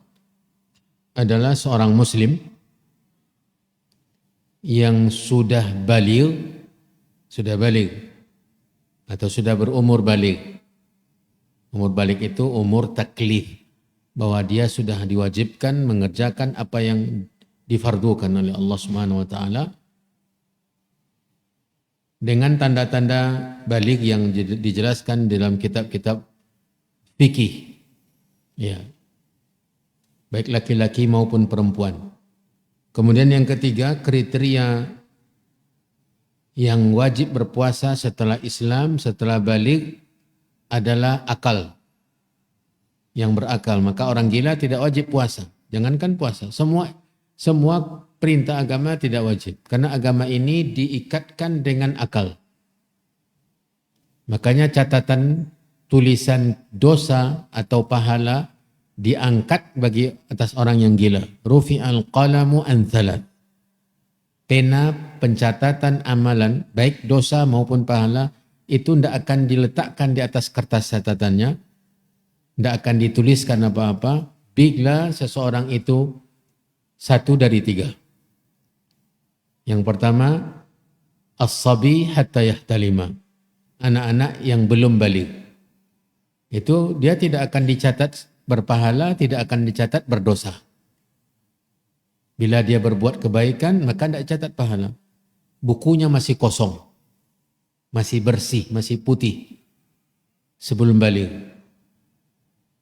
adalah seorang muslim yang sudah baligh atau sudah berumur baligh. Umur baligh itu umur taklif, bahwa dia sudah diwajibkan mengerjakan apa yang difardukan oleh Allah Subhanahu wa taala dengan tanda-tanda baligh yang dijelaskan dalam kitab-kitab fikih. Ya. Baik laki-laki maupun perempuan. Kemudian yang ketiga, kriteria yang wajib berpuasa setelah Islam, setelah baligh adalah akal. Yang berakal, maka orang gila tidak wajib puasa. Jangankan puasa, semua perintah agama tidak wajib. Karena agama ini diikatkan dengan akal. Makanya catatan tulisan dosa atau pahala diangkat bagi atas orang yang gila. Rufi'al qalamu an thalath. Pena pencatatan amalan, baik dosa maupun pahala, itu tidak akan diletakkan di atas kertas catatannya, tidak akan dituliskan apa-apa bila seseorang itu satu dari 3. Yang pertama, as-sabi hatta yahtalima, anak-anak yang belum baligh. Itu dia tidak akan dicatat berpahala, tidak akan dicatat berdosa. Bila dia berbuat kebaikan, maka tidak catat pahala. Bukunya masih kosong, masih bersih, masih putih sebelum baligh.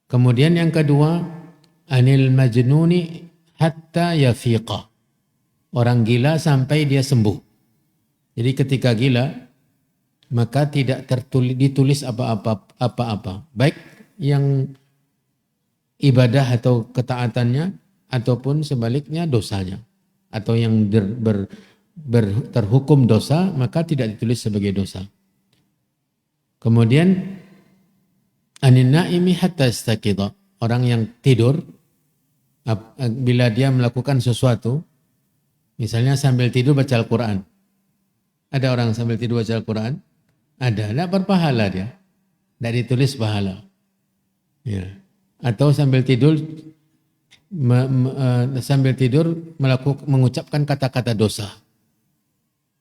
Kemudian yang kedua, anil majnuni hatta yafiqa. Orang gila sampai dia sembuh. Jadi ketika gila, maka tidak ditulis apa-apa. Baik yang ibadah atau ketaatannya, ataupun sebaliknya dosanya. Atau yang terhukum dosa, maka tidak ditulis sebagai dosa. Kemudian, anin naimi hatta istaqidha. Orang yang tidur, bila dia melakukan sesuatu, misalnya sambil tidur baca Al-Quran. Ada orang sambil tidur baca Al-Quran? Ada, tidak berpahala dia. Tidak ditulis pahala. Ya. Atau sambil tidur mengucapkan kata-kata dosa.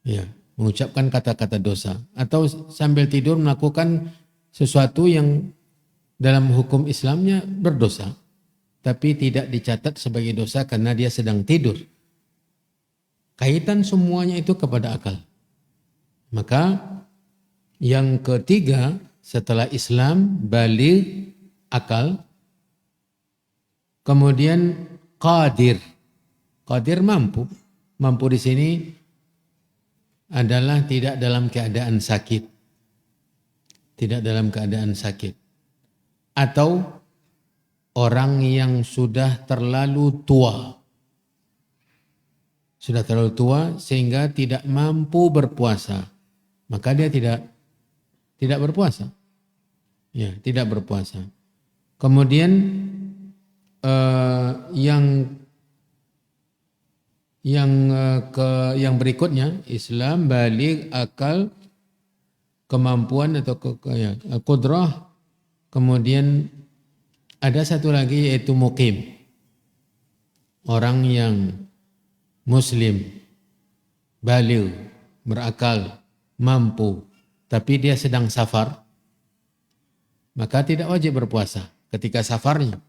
Ya, mengucapkan kata-kata dosa. Atau sambil tidur melakukan sesuatu yang dalam hukum Islamnya berdosa, tapi tidak dicatat sebagai dosa karena dia sedang tidur. Kaitan semuanya itu kepada akal. Maka yang ketiga setelah Islam, baligh, akal. Kemudian qadir. Qadir mampu. Mampu di sini adalah tidak dalam keadaan sakit. Tidak dalam keadaan sakit. Atau orang yang sudah terlalu tua. Sudah terlalu tua sehingga tidak mampu berpuasa. Maka dia tidak berpuasa. Ya, tidak berpuasa. Kemudian yang berikutnya, Islam, baligh, akal, kemampuan atau qudrah. Kemudian ada satu lagi yaitu muqim. Orang yang muslim, baligh, berakal, mampu, tapi dia sedang safar, maka tidak wajib berpuasa ketika safarnya.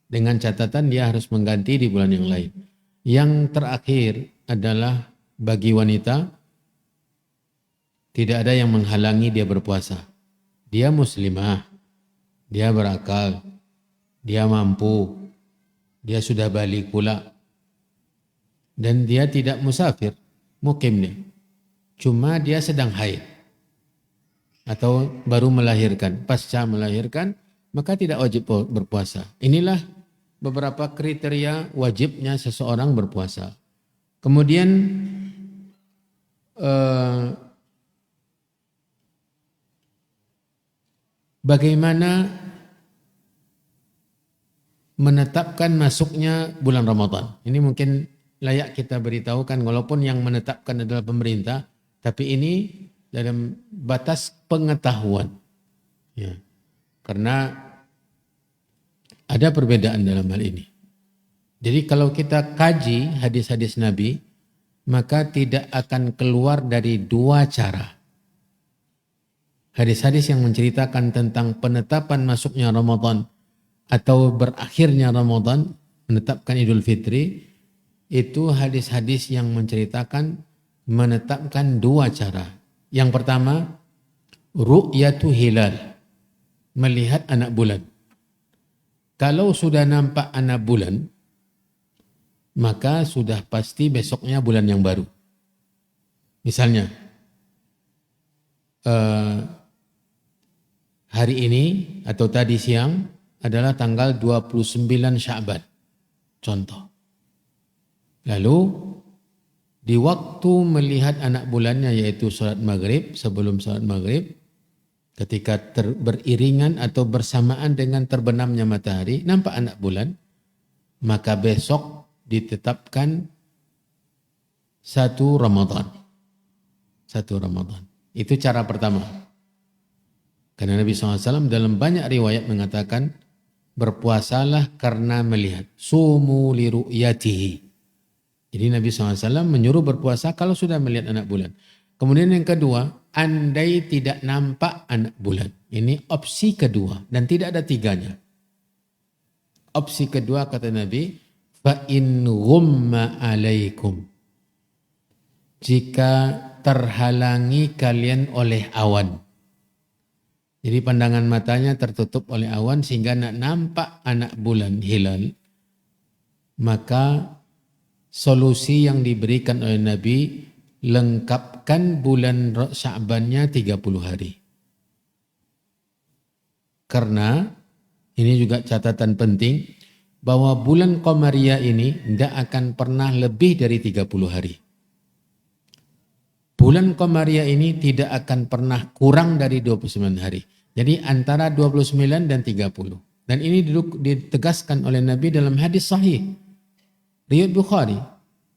Dengan catatan dia harus mengganti di bulan yang lain. Yang terakhir adalah bagi wanita, tidak ada yang menghalangi dia berpuasa. Dia muslimah, dia berakal, dia mampu, dia sudah baligh pula. Dan dia tidak musafir, mukim dia. Cuma dia sedang haid. atau baru melahirkan. Pasca melahirkan maka tidak wajib berpuasa. Inilah beberapa kriteria wajibnya seseorang berpuasa. Kemudian bagaimana menetapkan masuknya bulan Ramadan. Ini mungkin layak kita beritahukan walaupun yang menetapkan adalah pemerintah, tapi ini dalam batas pengetahuan. Ya. Karena ada perbedaan dalam hal ini. Jadi kalau kita kaji hadis-hadis Nabi, maka tidak akan keluar dari dua cara. Hadis-hadis yang menceritakan tentang penetapan masuknya Ramadan atau berakhirnya Ramadan, menetapkan Idul Fitri, itu hadis-hadis yang menceritakan menetapkan dua cara. Yang pertama, ru'yatu hilal, melihat anak bulan. Kalau sudah nampak anak bulan, maka sudah pasti besoknya bulan yang baru. Misalnya, hari ini atau tadi siang adalah tanggal 29 Sya'ban. Contoh. Lalu di waktu melihat anak bulannya yaitu salat maghrib, sebelum salat maghrib, ketika beriringan atau bersamaan dengan terbenamnya matahari, nampak anak bulan, maka besok ditetapkan satu Ramadan. Satu Ramadan. Itu cara pertama. Karena Nabi SAW dalam banyak riwayat mengatakan, berpuasalah karena melihat. Sumu li ru'yatihi. Jadi Nabi SAW menyuruh berpuasa kalau sudah melihat anak bulan. Kemudian yang kedua, andai tidak nampak anak bulan. Ini opsi kedua dan tidak ada tiganya. Opsi kedua kata Nabi, fa in ghumma alaikum. Jika terhalangi kalian oleh awan. Jadi pandangan matanya tertutup oleh awan sehingga nak nampak anak bulan hilal. Maka solusi yang diberikan oleh Nabi, lengkapkan bulan Sya'bannya 30 hari. Karena ini juga catatan penting bahwa bulan Qamariyah ini tidak akan pernah lebih dari 30 hari. Bulan Qamariyah ini tidak akan pernah kurang dari 29 hari. Jadi antara 29 dan 30. Dan ini ditegaskan oleh Nabi dalam hadis sahih. Riwayat Bukhari.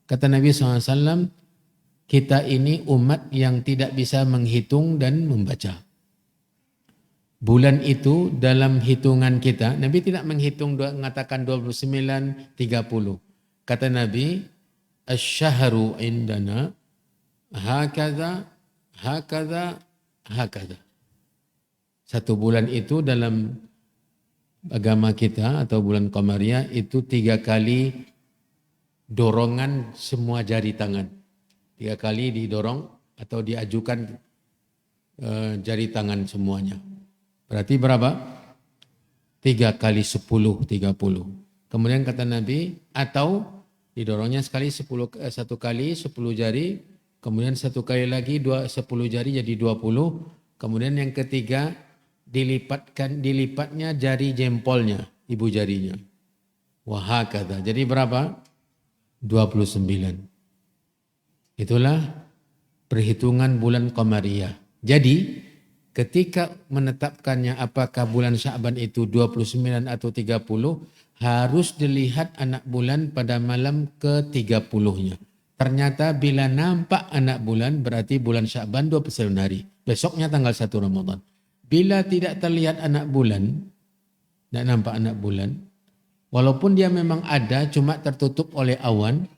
Kata Nabi SAW, kita ini umat yang tidak bisa menghitung dan membaca. Bulan itu dalam hitungan kita, Nabi tidak menghitung, mengatakan 29, 30. Kata Nabi, asyhahru indana hakadha, hakadha, hakadha. Satu bulan itu dalam agama kita atau bulan Qamariyah itu 3 kali dorongan semua jari tangan. 3 kali didorong atau diajukan jari tangan semuanya. Berarti berapa? 3 kali 10, 30. Kemudian kata Nabi, atau didorongnya satu kali 10 jari, kemudian satu kali lagi 10 jari jadi 20. Kemudian yang ketiga dilipatnya jari jempolnya, ibu jarinya. Wahakadha. Jadi berapa? 29. Itulah perhitungan bulan Qamariyah. Jadi ketika menetapkannya apakah bulan Sya'ban itu 29 atau 30, harus dilihat anak bulan pada malam ke-30-nya. Ternyata bila nampak anak bulan berarti bulan Sya'ban 29 hari. Besoknya tanggal 1 Ramadan. Bila tidak terlihat anak bulan, tidak nampak anak bulan, walaupun dia memang ada cuma tertutup oleh awan,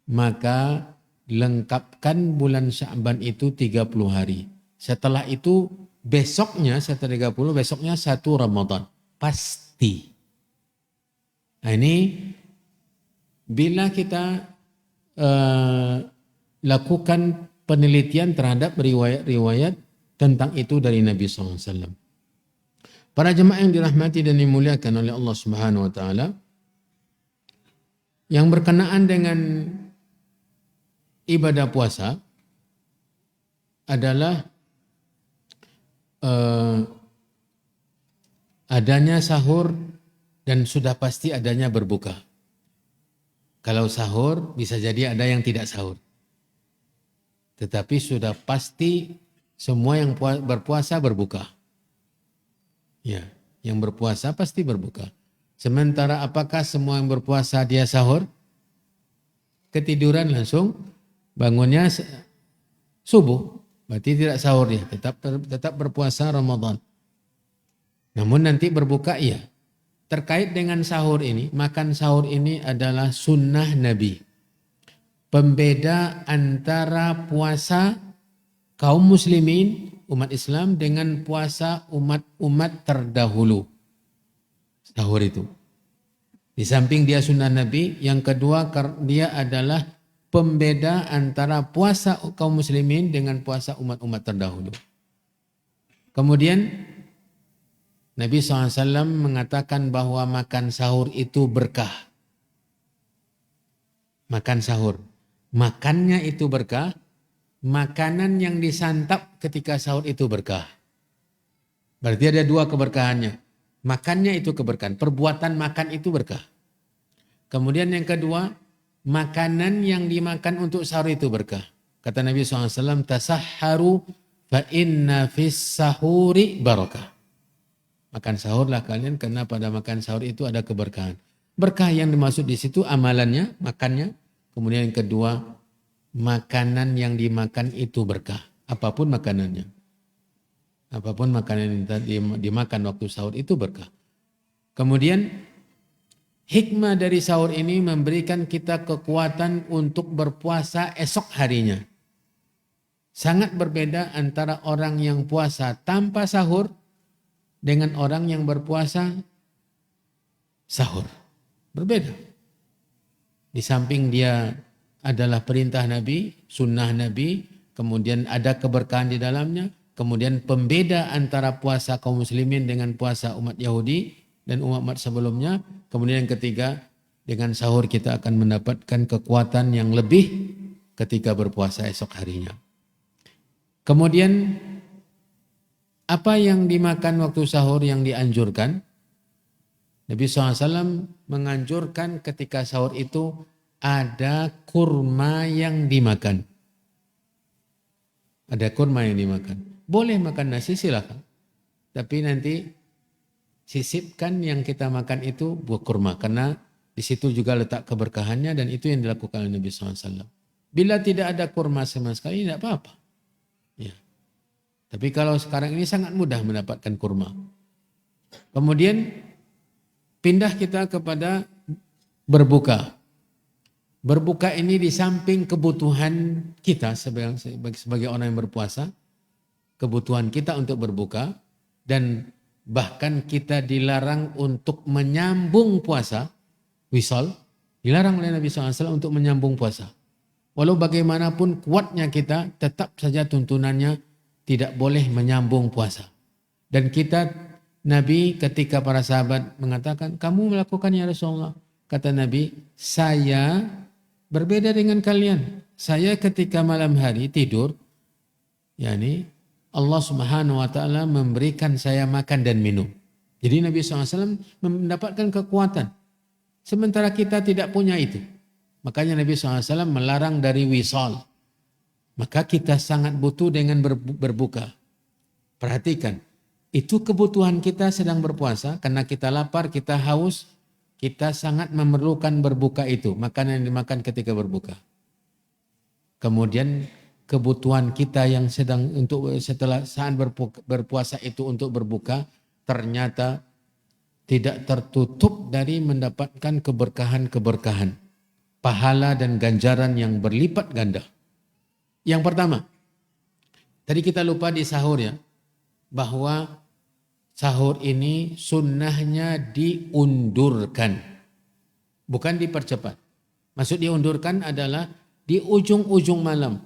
maka lengkapkan bulan Sya'ban itu 30 hari. Setelah itu besoknya setelah 30 besoknya 1 Ramadan. Pasti. Nah ini bila kita lakukan penelitian terhadap riwayat-riwayat tentang itu dari Nabi SAW. Para jemaah yang dirahmati dan dimuliakan oleh Allah Subhanahu Wa Taala, yang berkenaan dengan ibadah puasa adalah adanya sahur dan sudah pasti adanya berbuka. Kalau sahur bisa jadi ada yang tidak sahur. Tetapi sudah pasti semua yang berpuasa berbuka. Ya, yang berpuasa pasti berbuka. Sementara apakah semua yang berpuasa dia sahur? Ketiduran langsung, bangunnya subuh. Berarti tidak sahur dia, tetap berpuasa Ramadan. Namun nanti berbuka iya. Terkait dengan sahur ini, makan sahur ini adalah sunnah Nabi. Pembeda antara puasa kaum muslimin, umat Islam dengan puasa umat-umat terdahulu. Sahur itu. Di samping dia sunnah Nabi, yang kedua dia adalah pembeda antara puasa kaum muslimin dengan puasa umat-umat terdahulu. Kemudian Nabi SAW mengatakan bahwa makan sahur itu berkah. Makan sahur. Makannya itu berkah. Makanan yang disantap ketika sahur itu berkah. Berarti ada dua keberkahannya. Makannya itu keberkahan. Perbuatan makan itu berkah. Kemudian yang kedua, makanan yang dimakan untuk sahur itu berkah. Kata Nabi SAW, tasahharu fa inna fis sahuri barakah. Makan sahurlah kalian karena pada makan sahur itu ada keberkahan. Berkah yang dimaksud di situ amalannya, makannya. Kemudian yang kedua, makanan yang dimakan itu berkah. Apapun makanannya. Apapun makanan yang dimakan waktu sahur itu berkah. Kemudian hikmah dari sahur ini memberikan kita kekuatan untuk berpuasa esok harinya. Sangat berbeda antara orang yang puasa tanpa sahur dengan orang yang berpuasa sahur. Berbeda. Di samping dia adalah perintah Nabi, sunnah Nabi, kemudian ada keberkahan di dalamnya, kemudian pembeda antara puasa kaum muslimin dengan puasa umat Yahudi dan umat sebelumnya, kemudian yang ketiga, dengan sahur kita akan mendapatkan kekuatan yang lebih ketika berpuasa esok harinya. Kemudian apa yang dimakan waktu sahur yang dianjurkan? Nabi SAW menganjurkan ketika sahur itu ada kurma yang dimakan. Ada kurma yang dimakan. Boleh makan nasi silakan. Tapi nanti sisipkan yang kita makan itu buah kurma. Karena di situ juga letak keberkahannya dan itu yang dilakukan oleh Nabi SAW. Bila tidak ada kurma sama sekali tidak apa-apa. Ya. Tapi kalau sekarang ini sangat mudah mendapatkan kurma. Kemudian pindah kita kepada berbuka. Berbuka ini di samping kebutuhan kita sebagai orang yang berpuasa, kebutuhan kita untuk berbuka, dan bahkan kita dilarang untuk menyambung puasa, wisal, dilarang oleh Nabi SAW untuk menyambung puasa. Walau bagaimanapun kuatnya kita, tetap saja tuntunannya tidak boleh menyambung puasa. Dan kita, Nabi ketika para sahabat mengatakan, kamu melakukan ya Rasulullah. Kata Nabi, saya berbeda dengan kalian. Saya ketika malam hari tidur, yakni Allah Subhanahu wa taala memberikan saya makan dan minum. Jadi Nabi SAW mendapatkan kekuatan. Sementara kita tidak punya itu. Makanya Nabi SAW melarang dari wisal. Maka kita sangat butuh dengan berbuka. Perhatikan, itu kebutuhan kita sedang berpuasa karena kita lapar, kita haus, kita sangat memerlukan berbuka itu, makanan yang dimakan ketika berbuka. Kemudian kebutuhan kita yang sedang setelah saat berpuasa itu untuk berbuka ternyata tidak tertutup dari mendapatkan keberkahan-keberkahan, pahala dan ganjaran yang berlipat ganda. Yang pertama, tadi kita lupa di sahur ya, bahwa sahur ini sunnahnya diundurkan, bukan dipercepat. Maksud diundurkan adalah di ujung-ujung malam,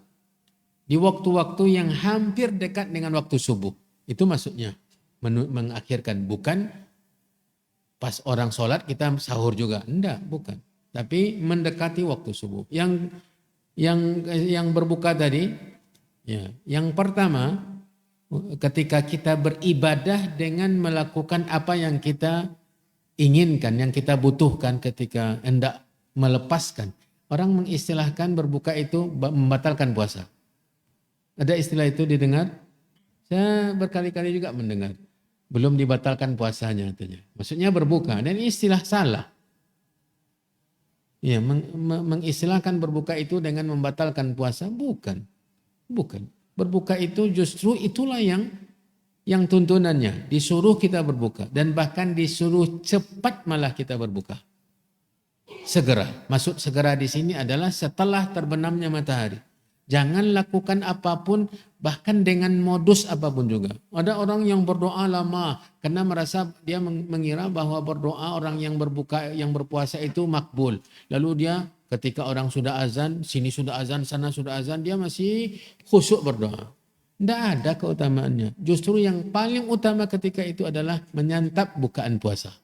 di waktu-waktu yang hampir dekat dengan waktu subuh. Itu maksudnya, mengakhirkan, bukan pas orang sholat kita sahur juga, enggak, bukan. Tapi mendekati waktu subuh. Yang berbuka tadi, ya, yang pertama Ketika kita beribadah dengan melakukan apa yang kita inginkan, yang kita butuhkan ketika hendak melepaskan. Orang mengistilahkan berbuka itu membatalkan puasa. Ada istilah itu didengar? Saya berkali-kali juga mendengar. Belum dibatalkan puasanya katanya. Maksudnya berbuka dan ini istilah salah. Ya, mengistilahkan berbuka itu dengan membatalkan puasa bukan. Bukan. Berbuka itu justru itulah yang tuntunannya. Disuruh kita berbuka dan bahkan disuruh cepat malah kita berbuka. Segera. Maksud segera di sini adalah setelah terbenamnya matahari. Jangan lakukan apapun bahkan dengan modus apapun juga. Ada orang yang berdoa lama karena merasa dia mengira bahwa berdoa orang yang berbuka yang berpuasa itu makbul. Lalu dia ketika orang sudah azan, sini sudah azan, sana sudah azan, dia masih khusyuk berdoa. Tidak ada keutamaannya. Justru yang paling utama ketika itu adalah menyantap bukaan puasa.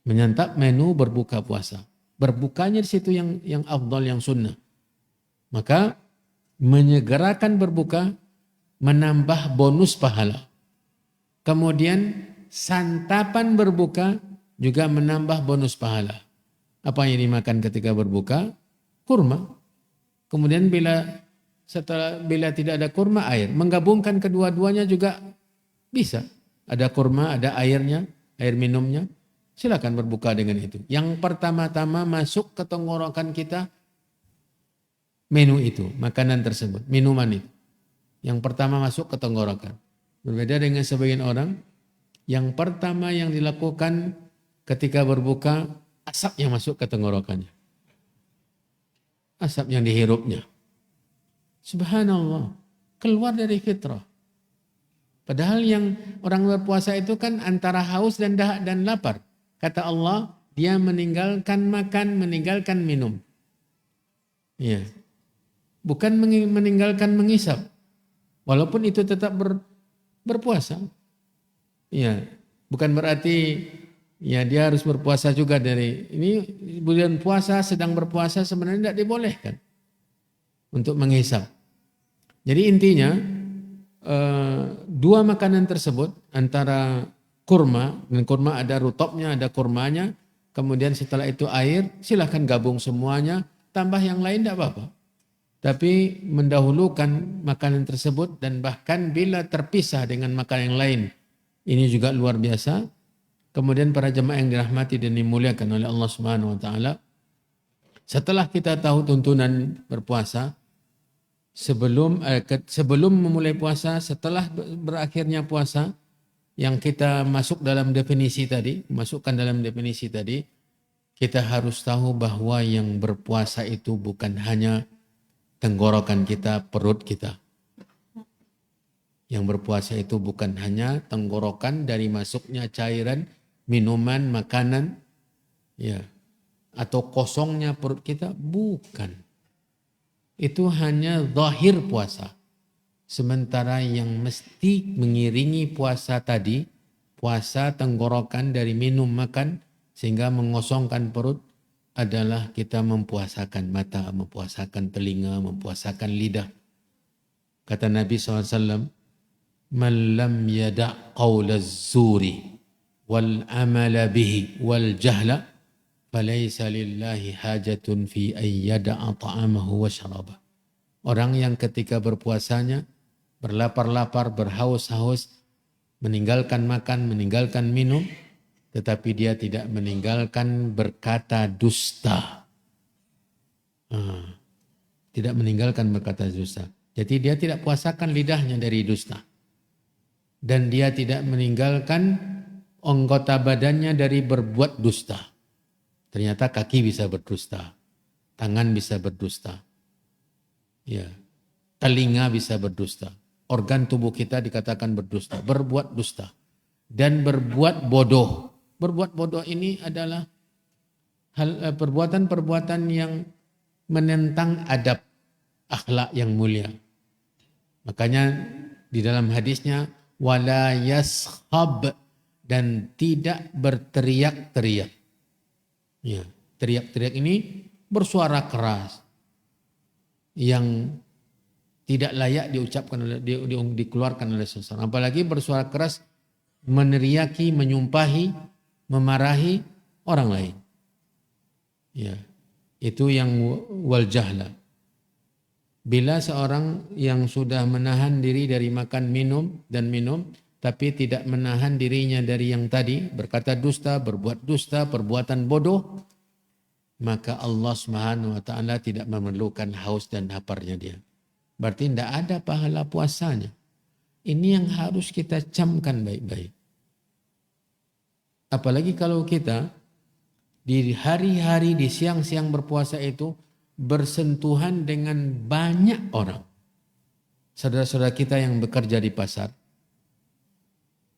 Menyantap menu berbuka puasa. Berbukanya di situ yang afdal, yang sunnah. Maka menyegerakan berbuka menambah bonus pahala. Kemudian santapan berbuka juga menambah bonus pahala. Apa yang dimakan ketika berbuka? Kurma. Kemudian bila tidak ada kurma, air. Menggabungkan kedua-duanya juga bisa. Ada kurma, ada airnya, air minumnya. Silakan berbuka dengan itu. Yang pertama-tama masuk ke tenggorokan kita menu itu, makanan tersebut, minuman itu. Yang pertama masuk ke tenggorokan. Berbeda dengan sebagian orang, yang pertama yang dilakukan ketika berbuka, asap yang masuk ke tenggorokannya. Asap yang dihirupnya. Subhanallah, keluar dari fitrah. Padahal yang orang berpuasa itu kan antara haus dan dahak dan lapar. Kata Allah, dia meninggalkan makan, meninggalkan minum. Iya. Bukan meninggalkan mengisap. Walaupun itu tetap berpuasa. Ya, bukan berarti ya dia harus berpuasa juga dari ini bulan puasa sedang berpuasa sebenarnya tidak dibolehkan untuk mengisap. Jadi intinya dua makanan tersebut antara kurma, dan kurma ada rutopnya, ada kurmanya, kemudian setelah itu air, silahkan gabung semuanya, tambah yang lain tidak apa-apa. Tapi mendahulukan makanan tersebut dan bahkan bila terpisah dengan makanan yang lain. Ini juga luar biasa. Kemudian para jemaah yang dirahmati dan dimuliakan oleh Allah Subhanahu wa taala. Setelah kita tahu tuntunan berpuasa, sebelum memulai puasa, setelah berakhirnya puasa, yang kita masukkan dalam definisi tadi, kita harus tahu bahwa yang berpuasa itu bukan hanya tenggorokan kita, perut kita. Yang berpuasa itu bukan hanya tenggorokan dari masuknya cairan, minuman, makanan, ya, atau kosongnya perut kita, bukan. Itu hanya zahir puasa. Sementara yang mesti mengiringi puasa tadi, puasa tenggorokan dari minum, makan, sehingga mengosongkan perut, adalah kita mempuasakan mata, mempuasakan telinga, mempuasakan lidah. Kata Nabi SAW, "Man lam yada' qawla zuri wal amala bihi wal jahla, falaysa lillahi hajatun fi an yada'a ta'amahu wa syarabah." Orang yang ketika berpuasanya, berlapar-lapar, berhaus-haus, meninggalkan makan, meninggalkan minum, tetapi dia tidak meninggalkan berkata dusta. Tidak meninggalkan berkata dusta. Jadi dia tidak puasakan lidahnya dari dusta. Dan dia tidak meninggalkan anggota badannya dari berbuat dusta. Ternyata kaki bisa berdusta. Tangan bisa berdusta. Ya, telinga bisa berdusta. Organ tubuh kita dikatakan berdusta. Berbuat dusta. Dan berbuat bodoh. Berbuat bodoh ini adalah perbuatan-perbuatan yang menentang adab akhlak yang mulia. Makanya di dalam hadisnya wala yashab, dan tidak berteriak-teriak. Ya, teriak-teriak ini bersuara keras yang Tidak layak diucapkan oleh dikeluarkan oleh seseorang. Apalagi bersuara keras meneriaki, menyumpahi, memarahi orang lain. Ya. Itu yang wal jahla. Bila seorang yang sudah menahan diri dari makan minum, tapi tidak menahan dirinya dari yang tadi, berkata dusta, berbuat dusta, perbuatan bodoh, maka Allah Subhanahu wa taala tidak memerlukan haus dan laparnya dia. Berarti tidak ada pahala puasanya. Ini yang harus kita camkan baik-baik. Apalagi kalau kita di hari-hari, di siang-siang berpuasa itu bersentuhan dengan banyak orang. Saudara-saudara kita yang bekerja di pasar.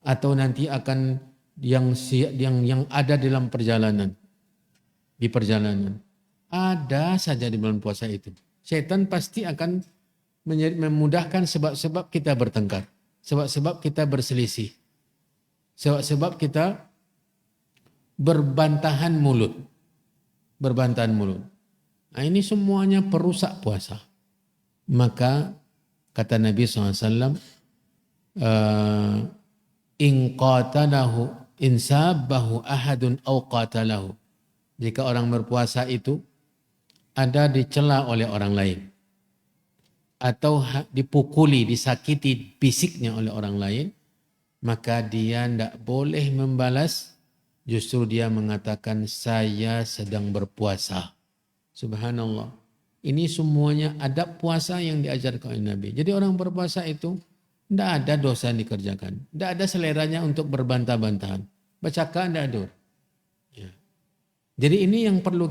Atau nanti akan yang ada dalam perjalanan. Di perjalanan. Ada saja di bulan puasa itu. Setan pasti akan memudahkan sebab-sebab kita bertengkar. Sebab-sebab kita berselisih. Sebab-sebab kita berbantahan mulut. Berbantahan mulut. Nah, ini semuanya perusak puasa. Maka kata Nabi SAW, in qatalahu in sabbahu ahadun aw qatalahu. Jika orang berpuasa itu ada dicela oleh orang lain atau dipukuli, disakiti fisiknya oleh orang lain, maka dia tidak boleh membalas, justru dia mengatakan saya sedang berpuasa. Subhanallah. Ini semuanya adab puasa yang diajarkan oleh Nabi. Jadi orang berpuasa itu tidak ada dosa yang dikerjakan. Tidak ada seleranya untuk berbantah-bantahan. Bercakap tidak ada. Ya. Jadi ini yang perlu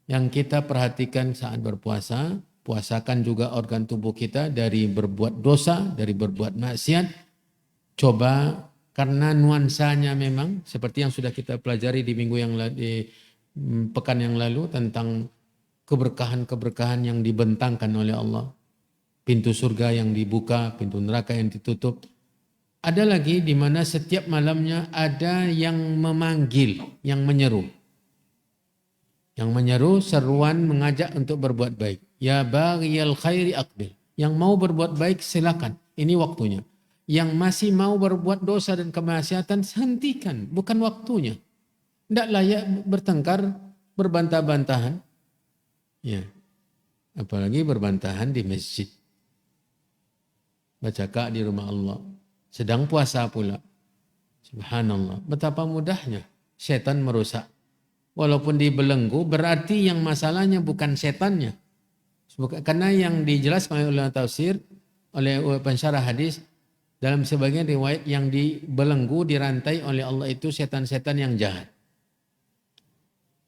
yang kita perhatikan saat berpuasa. Puasakan juga organ tubuh kita dari berbuat dosa, dari berbuat maksiat. Coba karena nuansanya memang seperti yang sudah kita pelajari di pekan yang lalu tentang keberkahan-keberkahan yang dibentangkan oleh Allah. Pintu surga yang dibuka, pintu neraka yang ditutup. Ada lagi di mana setiap malamnya ada yang memanggil, yang menyeru. Yang menyeru seruan mengajak untuk berbuat baik. Ya baghiyal khairi aqbil. Yang mau berbuat baik silakan. Ini waktunya. Yang masih mau berbuat dosa dan kemaksiatan hentikan. Bukan waktunya. Tidak layak bertengkar, berbantah-bantahan. Ya. Apalagi berbantahan di masjid. Bercakap di rumah Allah. Sedang puasa pula. Subhanallah. Betapa mudahnya setan merusak. Walaupun dibelenggu berarti yang masalahnya bukan setannya. Karena yang dijelaskan oleh ulama tafsir, oleh pensyarah hadis, dalam sebagian riwayat yang dibelenggu, dirantai oleh Allah itu setan-setan yang jahat.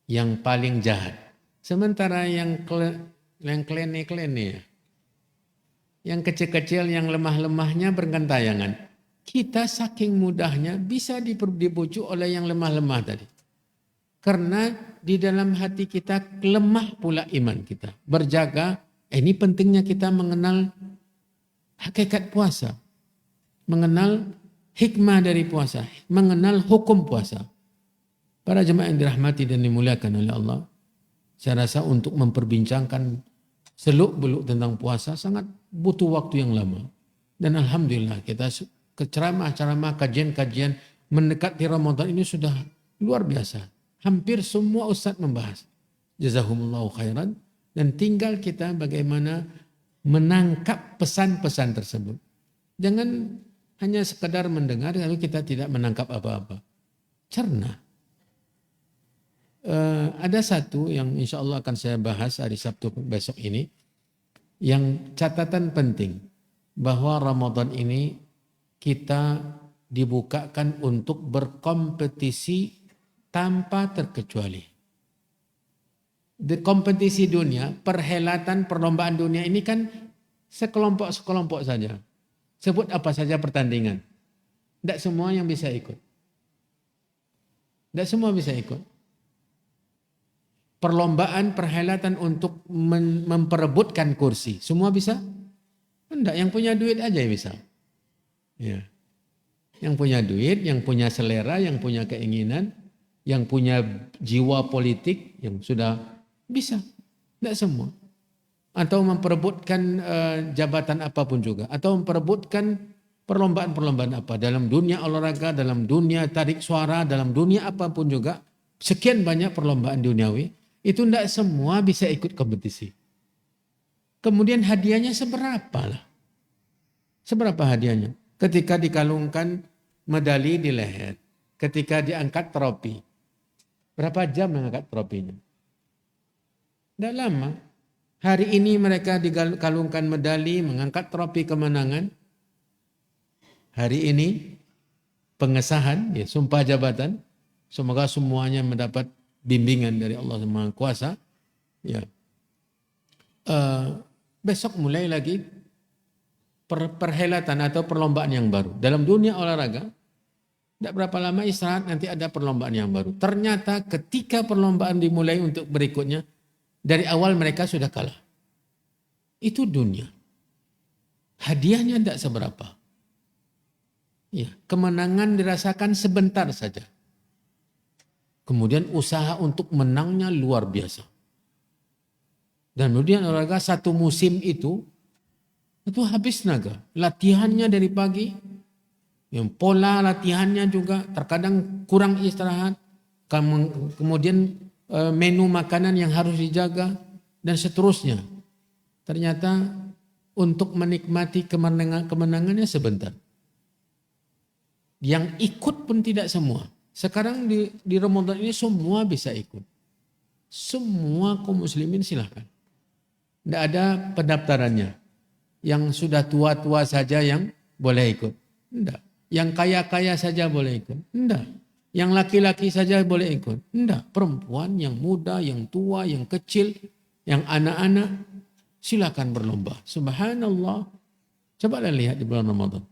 Yang paling jahat. Sementara yang klene-klene, yang kecil-kecil, yang lemah-lemahnya bergentayangan. Kita saking mudahnya bisa dibujuk oleh yang lemah-lemah tadi. Karena di dalam hati kita lemah pula iman kita. Berjaga, ini pentingnya kita mengenal hakikat puasa. Mengenal hikmah dari puasa. Mengenal hukum puasa. Para jemaah yang dirahmati dan dimuliakan oleh Allah. Saya rasa untuk memperbincangkan seluk-beluk tentang puasa sangat butuh waktu yang lama. Dan Alhamdulillah kita ke ceramah-ceramah, kajian-kajian mendekati Ramadan ini sudah luar biasa. Hampir semua ustadz membahas. Jazahumullahu khairan. Dan tinggal kita bagaimana menangkap pesan-pesan tersebut. Jangan hanya sekedar mendengar lalu kita tidak menangkap apa-apa. Cerna. Ada satu yang insya Allah akan saya bahas hari Sabtu besok ini. Yang catatan penting. Bahwa Ramadan ini kita dibukakan untuk berkompetisi tanpa terkecuali. Di kompetisi dunia, perhelatan, perlombaan dunia ini kan sekelompok-sekelompok saja. Sebut apa saja pertandingan. Tidak semua yang bisa ikut. Tidak semua bisa ikut. Perlombaan, perhelatan untuk memperebutkan kursi. Semua bisa? Tidak, yang punya duit aja yang bisa. Ya. Yang punya duit, yang punya selera, yang punya keinginan, yang punya jiwa politik, yang sudah bisa. Tidak semua. atau memperebutkan jabatan apapun juga, atau memperebutkan perlombaan-perlombaan apa dalam dunia olahraga, dalam dunia tarik suara, dalam dunia apapun juga, sekian banyak perlombaan duniawi, itu tidak semua bisa ikut kompetisi. Kemudian hadiahnya seberapa lah? Seberapa hadiahnya? Ketika dikalungkan medali di leher, ketika diangkat trofi, berapa jam mengangkat trofinya? Tidak lama. Hari ini mereka dikalungkan medali, mengangkat trofi kemenangan. Hari ini pengesahan, ya, sumpah jabatan. Semoga semuanya mendapat bimbingan dari Allah Yang Maha Kuasa. Ya. Besok mulai lagi perhelatan atau perlombaan yang baru. Dalam dunia olahraga, tidak berapa lama istirahat nanti ada perlombaan yang baru. Ternyata ketika perlombaan dimulai untuk berikutnya, dari awal mereka sudah kalah. Itu dunia. Hadiahnya tidak seberapa. Ya, kemenangan dirasakan sebentar saja. Kemudian usaha untuk menangnya luar biasa. Dan kemudian olahraga satu musim itu habis tenaga. Latihannya dari pagi, yang pola latihannya juga terkadang kurang istirahat. Kemudian menu makanan yang harus dijaga dan seterusnya. Ternyata untuk menikmati kemenangannya sebentar. Yang ikut pun tidak semua. Sekarang di Ramadan ini semua bisa ikut. Semua kaum muslimin silahkan. Tidak ada pendaftarannya. Yang sudah tua-tua saja yang boleh ikut. Tidak. Yang kaya-kaya saja boleh ikut. Tidak. Yang laki-laki saja boleh ikut. Tidak. Perempuan, yang muda, yang tua, yang kecil, yang anak-anak, silakan berlomba. Subhanallah. Cobalah lihat di bulan Ramadan.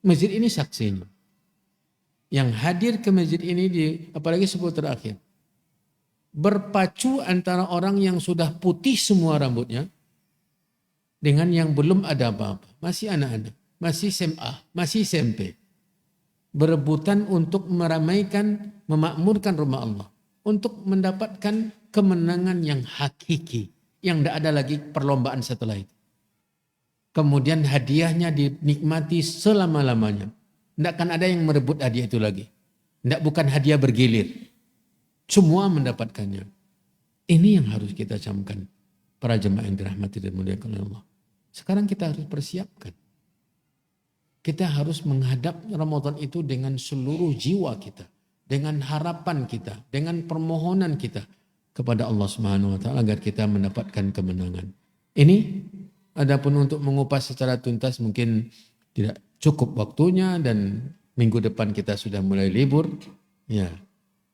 Masjid ini saksinya. Yang hadir ke masjid ini, apalagi 10 terakhir, berpacu antara orang yang sudah putih semua rambutnya dengan yang belum ada apa-apa. Masih anak-anak, masih SMA, masih SMP. Berebutan untuk meramaikan, memakmurkan rumah Allah. Untuk mendapatkan kemenangan yang hakiki. Yang tidak ada lagi perlombaan setelah itu. Kemudian hadiahnya dinikmati selama-lamanya. Tidak akan ada yang merebut hadiah itu lagi. Tidak, bukan hadiah bergilir. Semua mendapatkannya. Ini yang harus kita camkan. Para jemaah yang dirahmati dan dimuliakan oleh Allah. Sekarang kita harus persiapkan. Kita harus menghadap Ramadan itu dengan seluruh jiwa kita. Dengan harapan kita. Dengan permohonan kita kepada Allah Subhanahu wa Ta'ala agar kita mendapatkan kemenangan. Ini adapun untuk mengupas secara tuntas mungkin tidak cukup waktunya dan minggu depan kita sudah mulai libur. Ya,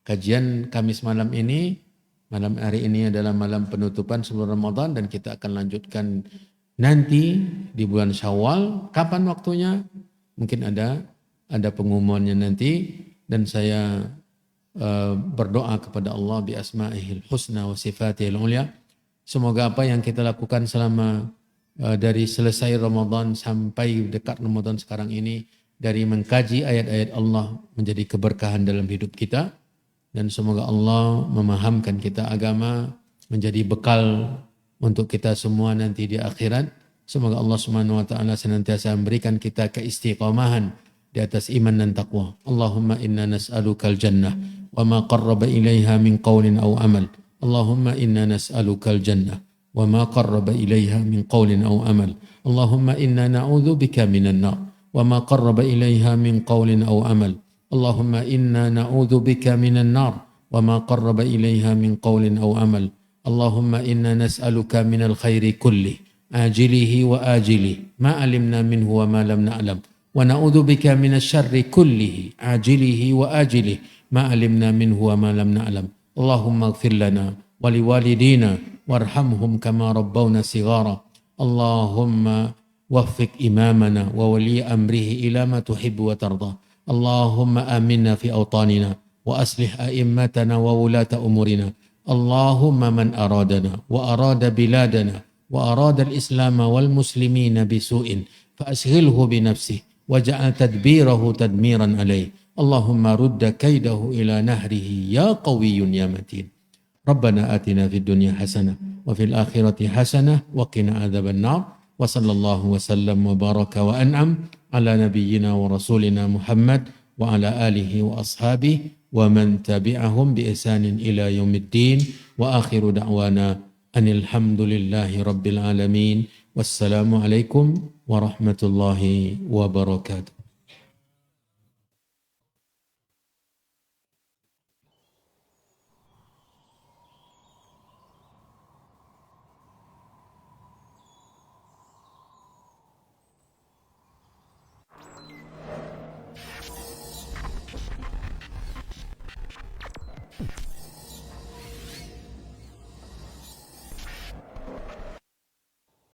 kajian Kamis malam ini, malam hari ini adalah malam penutupan sebelum Ramadan dan kita akan lanjutkan nanti di bulan Syawal. Kapan waktunya? Mungkin ada pengumumannya nanti dan saya berdoa kepada Allah bi asma'ihil husna wa sifatihil ulya. Semoga apa yang kita lakukan selama dari selesai Ramadan sampai dekat Ramadan sekarang ini, dari mengkaji ayat-ayat Allah menjadi keberkahan dalam hidup kita, dan semoga Allah memahamkan kita agama menjadi bekal untuk kita semua nanti di akhirat. Semoga Allah Subhanahu wa Ta'ala senantiasa memberikan kita keistiqamahan di atas iman dan taqwa. Allahumma inna nas'alukal jannah wa ma qarraba ilaiha min qawlin aw amal. Allahumma inna nas'alukal jannah وما قرب إليها من قول أو عمل اللهم إنا نعوذ بك من النار وما قرب إليها من قول أو عمل اللهم إنا نعوذ بك من النار وما قرب إليها من قول أو عمل اللهم إنا نسألك من الخير كله عاجله وآجله ما علمنا منه وما لم نعلم ونعوذ بك من الشر كله عاجله وآجله ما علمنا منه وما لم نعلم اللهم اغفر لنا ولوالدينا وارحمهم كما ربونا صغارا اللهم وفق إمامنا وولي أمره إلى ما تحب وترضى اللهم آمنا في أوطاننا وأصلح أئمتنا وولاة أمورنا اللهم من أرادنا وأراد بلادنا وأراد الإسلام والمسلمين بسوء فأشغله بنفسه واجعل تدبيره تدميرا عليه اللهم رد كيده إلى نهره يا قوي يا متين ربنا آتنا في الدنيا حسنة wa fil akhirati hasanah wa qina adzaban nar. Wa sallallahu wasallam wa baraka wa an'am ala nabiyyina wa rasulina Muhammad wa ala alihi wa ashabihi wa man tabi'ahum bi ihsanin ila yaumiddin. Wa akhiru da'wana anil hamdulillahi rabbil alamin. Wassalamu alaikum warahmatullahi wabarakatuh.